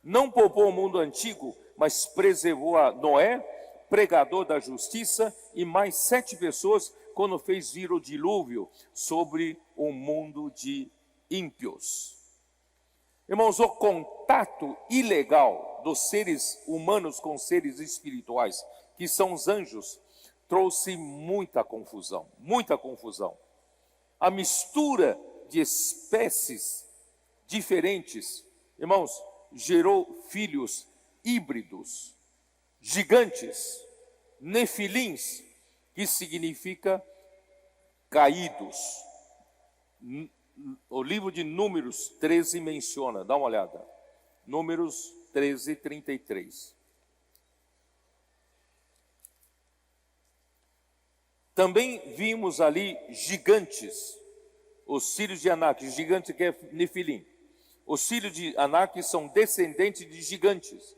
Não poupou o mundo antigo, mas preservou a Noé, pregador da justiça, e mais 7 pessoas, quando fez vir o dilúvio sobre o mundo de ímpios. Irmãos, o contato ilegal dos seres humanos com seres espirituais, que são os anjos, trouxe muita confusão, muita confusão. A mistura de espécies diferentes, irmãos, gerou filhos híbridos, gigantes, nefilins, que significa caídos. O livro de Números 13 menciona, dá uma olhada, Números 13, 33. Também vimos ali gigantes, os filhos de Anak, gigante que é Nefilim. Os filhos de Anak são descendentes de gigantes.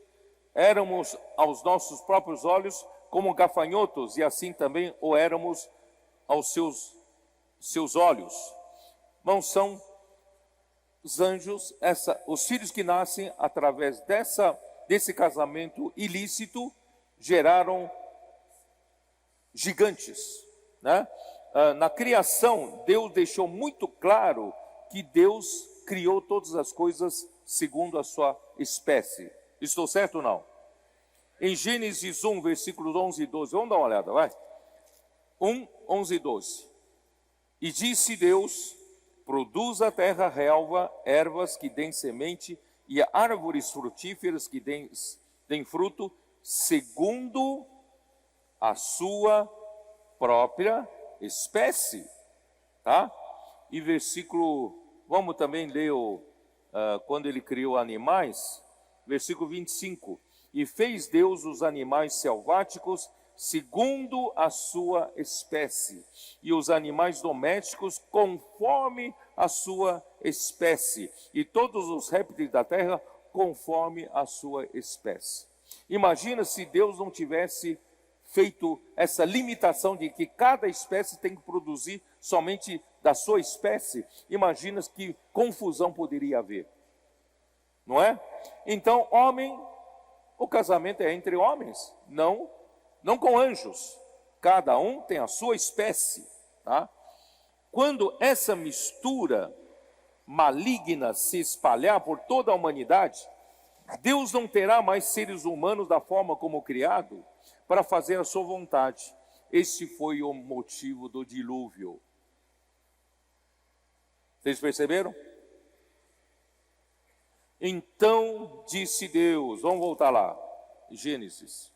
Éramos aos nossos próprios olhos como gafanhotos, e assim também o éramos aos seus olhos. Não são os anjos, os filhos que nascem através desse casamento ilícito, geraram gigantes, né? Na criação, Deus deixou muito claro que Deus criou todas as coisas segundo a sua espécie. Estou certo ou não? Em Gênesis 1, versículos 11 e 12, vamos dar uma olhada, vai. 1, 11 e 12. E disse Deus: produz a terra relva, ervas que dêem semente, e árvores frutíferas que dêem fruto, segundo a sua própria espécie, tá? E versículo, vamos também ler quando ele criou animais, versículo 25. E fez Deus os animais selváticos segundo a sua espécie, e os animais domésticos conforme a sua espécie, e todos os répteis da terra conforme a sua espécie. Imagina se Deus não tivesse feito essa limitação de que cada espécie tem que produzir somente da sua espécie. Imagina que confusão poderia haver, não é? Então, o casamento é entre homens, não com anjos. Cada um tem a sua espécie, tá? Quando essa mistura maligna se espalhar por toda a humanidade, Deus não terá mais seres humanos da forma como criado para fazer a sua vontade. Esse foi o motivo do dilúvio. Vocês perceberam? Então disse Deus, vamos voltar lá, Gênesis,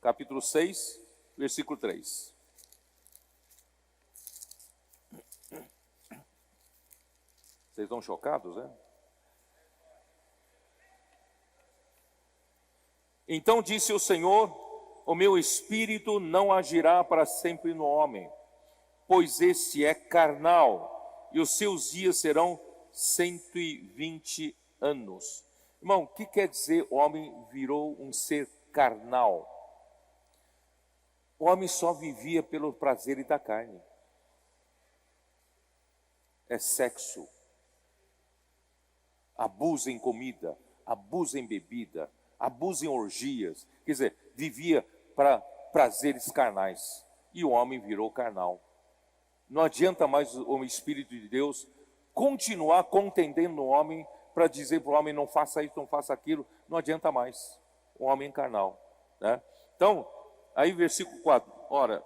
capítulo 6, versículo 3. Vocês estão chocados, né? Então disse o Senhor: o meu espírito não agirá para sempre no homem, pois este é carnal, e os seus dias serão 120 anos. Irmão, o que quer dizer o homem virou um ser carnal? O homem só vivia pelo prazer da carne. É sexo. Abusa em comida, abusa em bebida, abusa em orgias. Quer dizer, vivia para prazeres carnais. E o homem virou carnal. Não adianta mais o Espírito de Deus continuar contendendo no homem para dizer para o homem: não faça isso, não faça aquilo. Não adianta mais. O homem carnal, né? Então, aí versículo 4. Ora,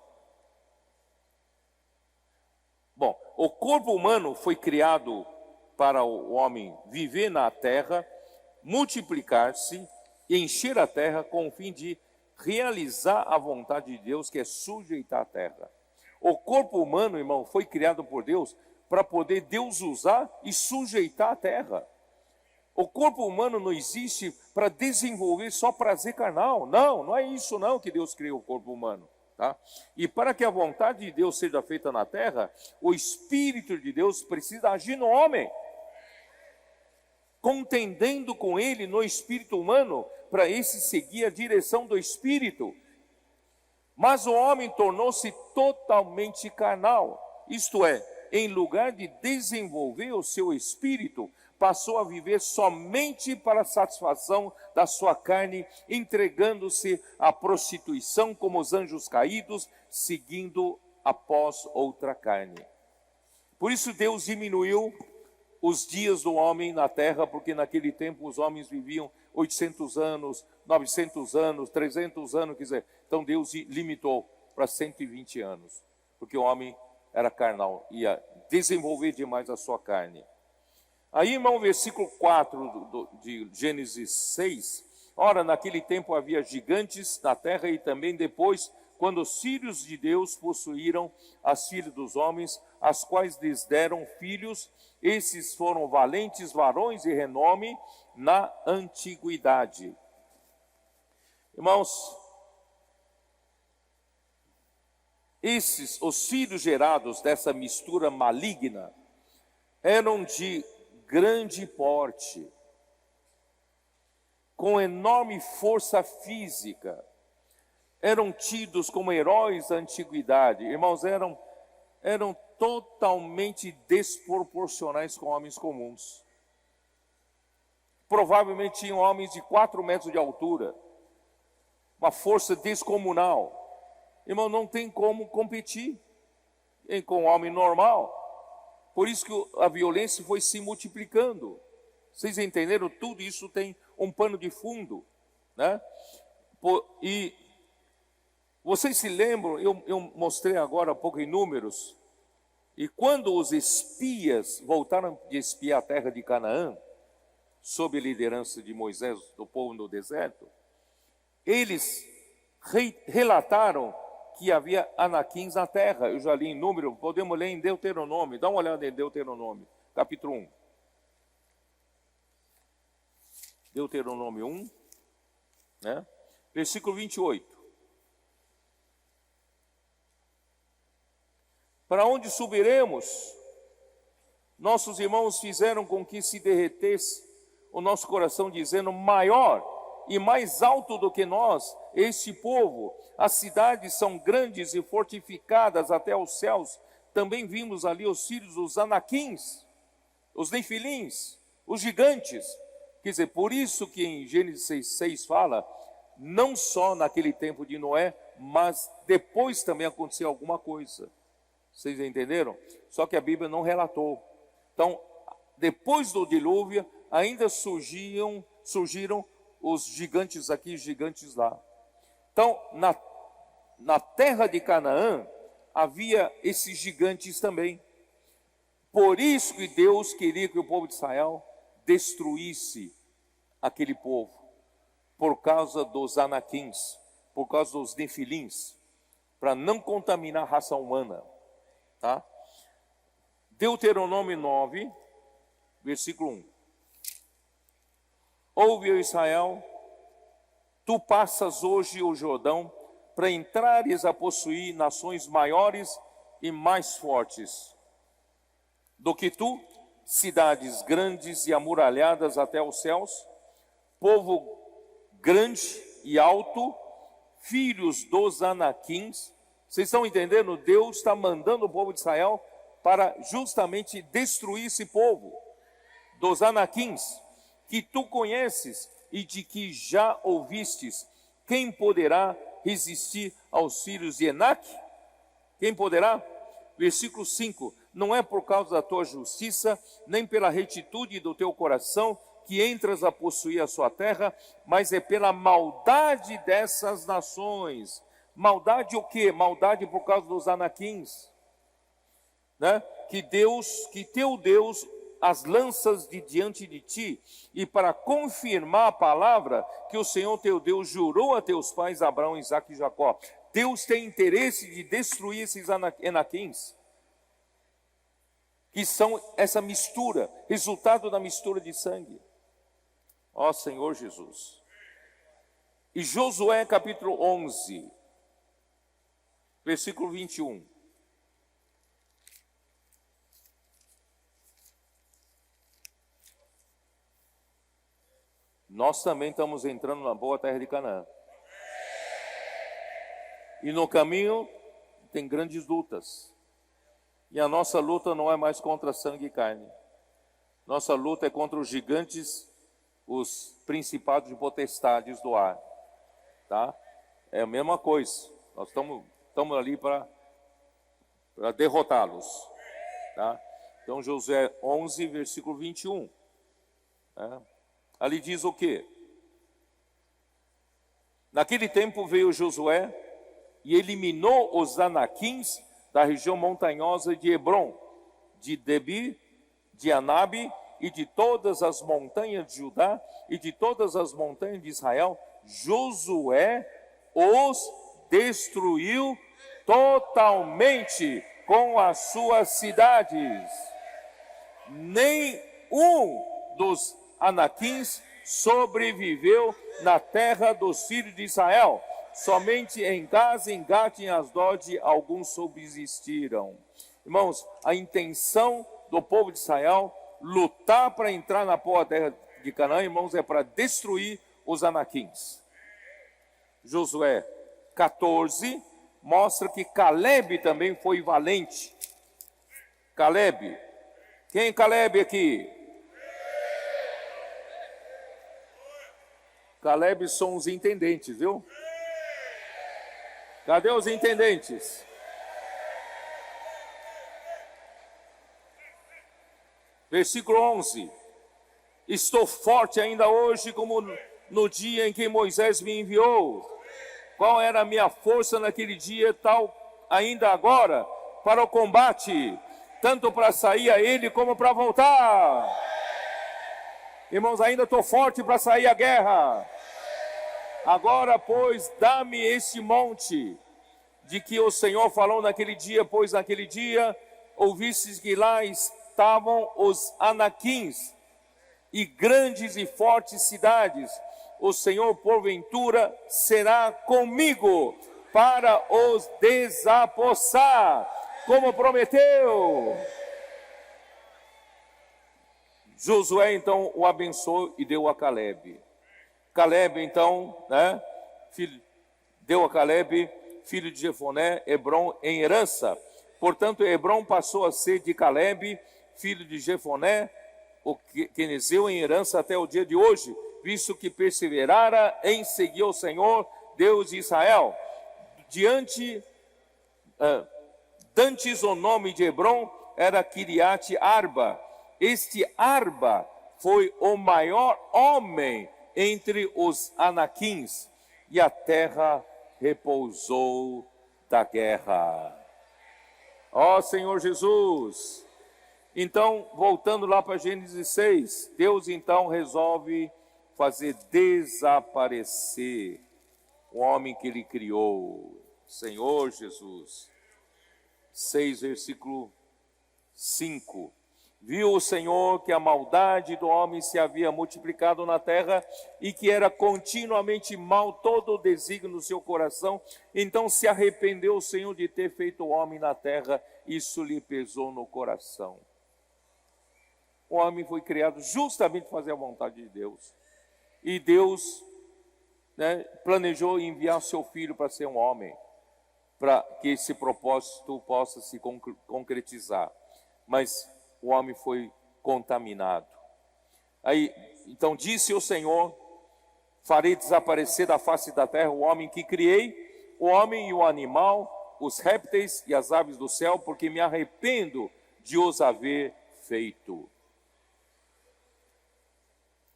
bom, o corpo humano foi criado para o homem viver na terra, multiplicar-se e encher a terra com o fim de realizar a vontade de Deus, que é sujeitar a terra. O corpo humano, irmão, foi criado por Deus para poder Deus usar e sujeitar a terra. O corpo humano não existe para desenvolver só prazer carnal. Não, não é isso não que Deus criou o corpo humano. Tá? E para que a vontade de Deus seja feita na terra, o Espírito de Deus precisa agir no homem, contendendo com ele no espírito humano, para esse seguir a direção do Espírito. Mas o homem tornou-se totalmente carnal, isto é, em lugar de desenvolver o seu espírito, passou a viver somente para a satisfação da sua carne, entregando-se à prostituição como os anjos caídos, seguindo após outra carne. Por isso Deus diminuiu os dias do homem na terra, porque naquele tempo os homens viviam 800 anos, 900 anos, 300 anos, quer dizer, então Deus limitou para 120 anos, porque o homem era carnal, ia desenvolver demais a sua carne. Aí, irmão, versículo 4 de Gênesis 6, ora, naquele tempo havia gigantes na terra e também depois, quando os filhos de Deus possuíram as filhas dos homens, as quais lhes deram filhos, esses foram valentes varões de renome na antiguidade. Irmãos, os filhos gerados dessa mistura maligna, eram de grande porte, com enorme força física, eram tidos como heróis da antiguidade. Irmãos, eram totalmente desproporcionais com homens comuns. Provavelmente tinham homens de 4 metros de altura, uma força descomunal. Irmão, não tem como competir com um homem normal. Por isso que a violência foi se multiplicando. Vocês entenderam? Tudo isso tem um pano de fundo, né? E vocês se lembram, eu mostrei agora há pouco em números, e quando os espias voltaram de espiar a terra de Canaã, sob a liderança de Moisés, do povo no deserto, eles relataram que havia anaquins na terra. Eu já li em número, podemos ler em Deuteronômio. Dá uma olhada em Deuteronômio, capítulo 1. Deuteronômio 1, né? Versículo 28. Para onde subiremos? Nossos irmãos fizeram com que se derretesse o nosso coração, dizendo: maior e mais alto do que nós, este povo. As cidades são grandes e fortificadas até os céus. Também vimos ali os filhos dos anaquins, os nefilins, os gigantes. Quer dizer, por isso que em Gênesis 6 fala, não só naquele tempo de Noé, mas depois também aconteceu alguma coisa. Vocês entenderam? Só que a Bíblia não relatou. Então, depois do dilúvio, ainda surgiram os gigantes aqui, os gigantes lá. Então, na terra de Canaã, havia esses gigantes também. Por isso que Deus queria que o povo de Israel destruísse aquele povo, por causa dos anaquins, por causa dos nefilins, para não contaminar a raça humana. Tá? Deuteronômio 9, versículo 1. Ouve, ó Israel, tu passas hoje o Jordão para entrares a possuir nações maiores e mais fortes do que tu, cidades grandes e amuralhadas até os céus, povo grande e alto, filhos dos Anaquins. Vocês estão entendendo? Deus está mandando o povo de Israel para justamente destruir esse povo dos Anaquins, que tu conheces e de que já ouvistes. Quem poderá resistir aos filhos de Enac? Quem poderá? Versículo 5: não é por causa da tua justiça, nem pela retitude do teu coração, que entras a possuir a sua terra, mas é pela maldade dessas nações. Maldade o quê? Maldade por causa dos Anaquins, né? Que teu Deus as lanças de diante de ti, e para confirmar a palavra que o Senhor teu Deus jurou a teus pais Abraão, Isaque e Jacó. Deus tem interesse de destruir esses Anaquins, que são essa mistura, resultado da mistura de sangue. Ó Senhor Jesus. E Josué capítulo 11, versículo 21. Nós também estamos entrando na boa terra de Canaã. E no caminho tem grandes lutas. E a nossa luta não é mais contra sangue e carne. Nossa luta é contra os gigantes, os principados e potestades do ar. Tá? É a mesma coisa. Nós estamos ali para derrotá-los. Tá? Então, Josué 11, versículo 21. Né? Ali diz o quê? Naquele tempo veio Josué e eliminou os Anaquins da região montanhosa de Hebrom, de Debir, de Anabe e de todas as montanhas de Judá e de todas as montanhas de Israel. Josué os destruiu totalmente com as suas cidades. Nenhum dos Anaquins sobreviveu na terra dos filhos de Israel. Somente em Gaza, em Gat e em Asdod alguns subsistiram. Irmãos, a intenção do povo de Israel lutar para entrar na boa terra de Canaã, irmãos, é para destruir os Anaquins. Josué 14 mostra que Caleb também foi valente. Caleb. Quem é Caleb aqui? Caleb são os intendentes, viu? Cadê os intendentes? Versículo 11. Estou forte ainda hoje como no dia em que Moisés me enviou. Qual era a minha força naquele dia, tal ainda agora, para o combate, tanto para sair a ele como para voltar. Irmãos, ainda estou forte para sair à guerra. Agora, pois, dá-me este monte, de que o Senhor falou naquele dia, pois naquele dia ouvistes que lá estavam os Anaquins, e grandes e fortes cidades. O Senhor, porventura, será comigo, para os desapossar, como prometeu. Josué, então, o abençoou e deu a Caleb. Caleb, então, né, deu a Caleb, filho de Jefoné, Hebrom, em herança. Portanto, Hebrom passou a ser de Caleb, filho de Jefoné, o quenezeu, em herança até o dia de hoje, visto que perseverara em seguir o Senhor, Deus de Israel. Dantes o nome de Hebrom era Kiriate Arba. Este Arba foi o maior homem entre os Anaquins, e a terra repousou da guerra. Ó Senhor Jesus! Então, voltando lá para Gênesis 6, Deus então resolve fazer desaparecer o homem que ele criou. Senhor Jesus. 6, versículo 5. Viu o Senhor que a maldade do homem se havia multiplicado na terra e que era continuamente mal todo o desígnio do seu coração. Então se arrependeu o Senhor de ter feito o homem na terra, isso lhe pesou no coração. O homem foi criado justamente para fazer a vontade de Deus. E Deus, planejou enviar seu filho para ser um homem, para que esse propósito possa se concretizar. Mas o homem foi contaminado. Aí, então disse o Senhor: farei desaparecer da face da terra o homem que criei, o homem e o animal, os répteis e as aves do céu, porque me arrependo de os haver feito.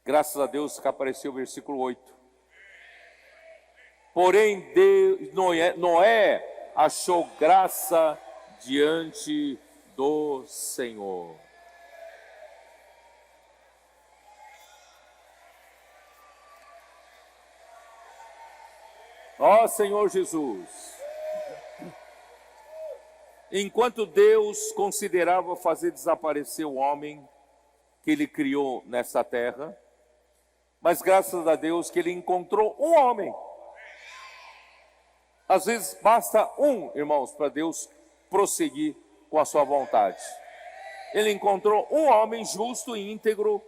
Graças a Deus que apareceu o versículo 8. Porém, Noé achou graça diante do Senhor. Ó Senhor Jesus, enquanto Deus considerava fazer desaparecer o homem que Ele criou nessa terra, mas graças a Deus que Ele encontrou um homem. Às vezes basta um, irmãos, para Deus prosseguir com a sua vontade. Ele encontrou um homem justo e íntegro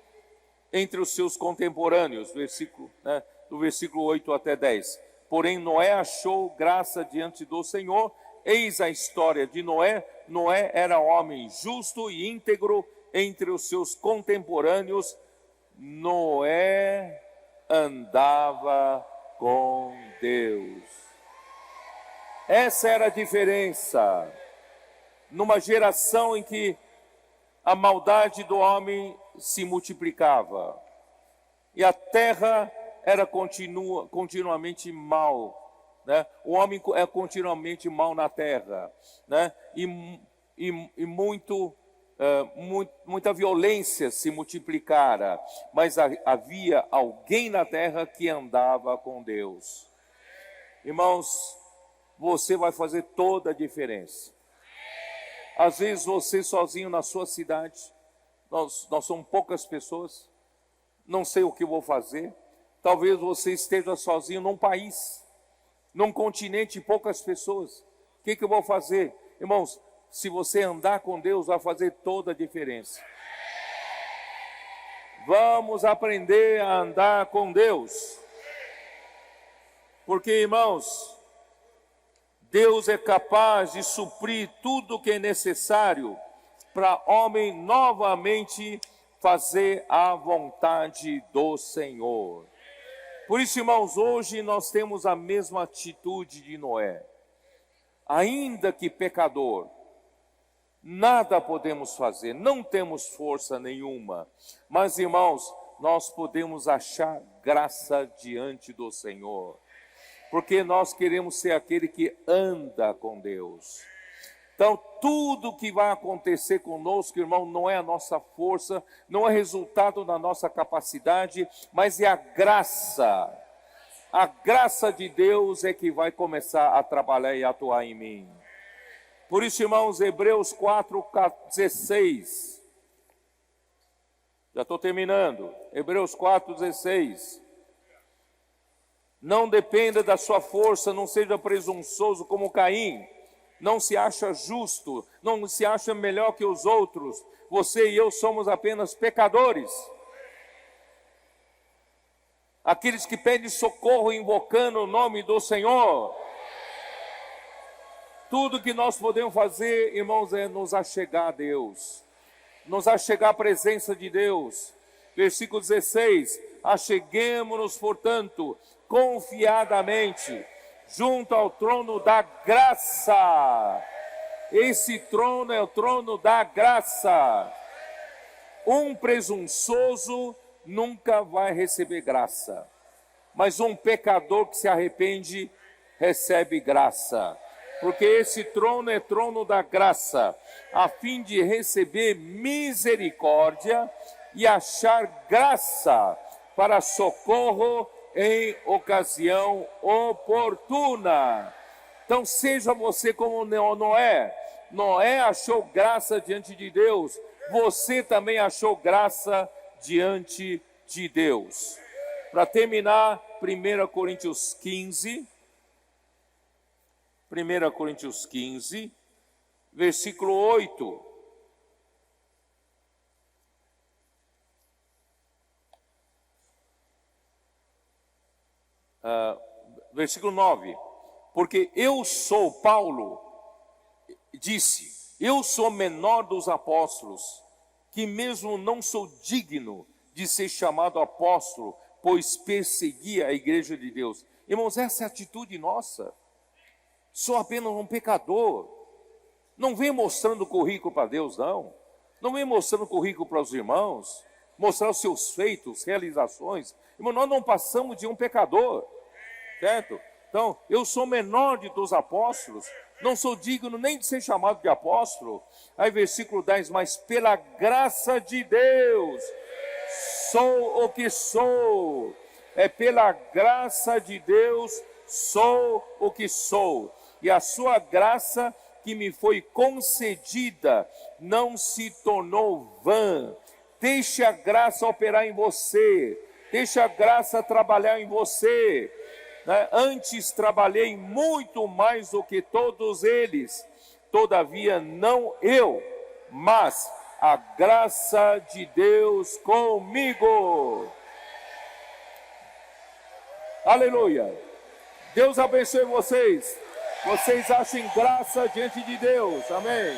entre os seus contemporâneos, do versículo 8 até 10. Porém, Noé achou graça diante do Senhor. Eis a história de Noé. Noé era homem justo e íntegro entre os seus contemporâneos. Noé andava com Deus. Essa era a diferença. Numa geração em que a maldade do homem se multiplicava e a terra era continuamente mal, O homem é continuamente mal na terra, E muita violência se multiplicara, mas havia alguém na terra que andava com Deus. Irmãos, você vai fazer toda a diferença. Às vezes você sozinho na sua cidade, nós somos poucas pessoas, não sei o que vou fazer. Talvez você esteja sozinho num país, num continente, poucas pessoas. O que eu vou fazer? Irmãos, se você andar com Deus, vai fazer toda a diferença. Vamos aprender a andar com Deus. Porque, irmãos, Deus é capaz de suprir tudo o que é necessário para homem novamente fazer a vontade do Senhor. Por isso, irmãos, hoje nós temos a mesma atitude de Noé. Ainda que pecador, nada podemos fazer, não temos força nenhuma. Mas, irmãos, nós podemos achar graça diante do Senhor. Porque nós queremos ser aquele que anda com Deus. Então, tudo que vai acontecer conosco, irmão, não é a nossa força, não é resultado da nossa capacidade, mas é a graça. A graça de Deus é que vai começar a trabalhar e atuar em mim. Por isso, irmãos, Hebreus 4:16. Já estou terminando. Hebreus 4:16. Não dependa da sua força, não seja presunçoso como Caim. Não se acha justo, não se acha melhor que os outros. Você e eu somos apenas pecadores. Aqueles que pedem socorro invocando o nome do Senhor. Tudo que nós podemos fazer, irmãos, é nos achegar a Deus. Nos achegar à presença de Deus. Versículo 16. Acheguemo-nos, portanto, confiadamente junto ao trono da graça. Esse trono é o trono da graça. Um presunçoso nunca vai receber graça, mas um pecador que se arrepende recebe graça, porque esse trono é trono da graça, a fim de receber misericórdia e achar graça para socorro em ocasião oportuna. Então seja você como Noé. Noé achou graça diante de Deus. você também achou graça diante de Deus. Para terminar, 1 Coríntios 15, versículo 8. Versículo 9. Porque eu sou, Paulo disse, eu sou menor dos apóstolos, que mesmo não sou digno de ser chamado apóstolo, pois persegui a igreja de Deus. Irmãos, essa é a atitude nossa. Sou apenas um pecador. Não vem mostrando currículo para Deus, não. Não vem mostrando currículo para os irmãos, mostrar os seus feitos, realizações. Irmão, nós não passamos de um pecador, certo? Então, eu sou menor de dos apóstolos, não sou digno nem de ser chamado de apóstolo. Aí versículo 10, mas pela graça de Deus, sou o que sou. É pela graça de Deus, sou o que sou. E a sua graça que me foi concedida não se tornou vã. Deixe a graça operar em você. Deixe a graça trabalhar em você. Antes trabalhei muito mais do que todos eles, todavia não eu, mas a graça de Deus comigo. Aleluia. Deus abençoe vocês. Vocês achem graça diante de Deus. Amém.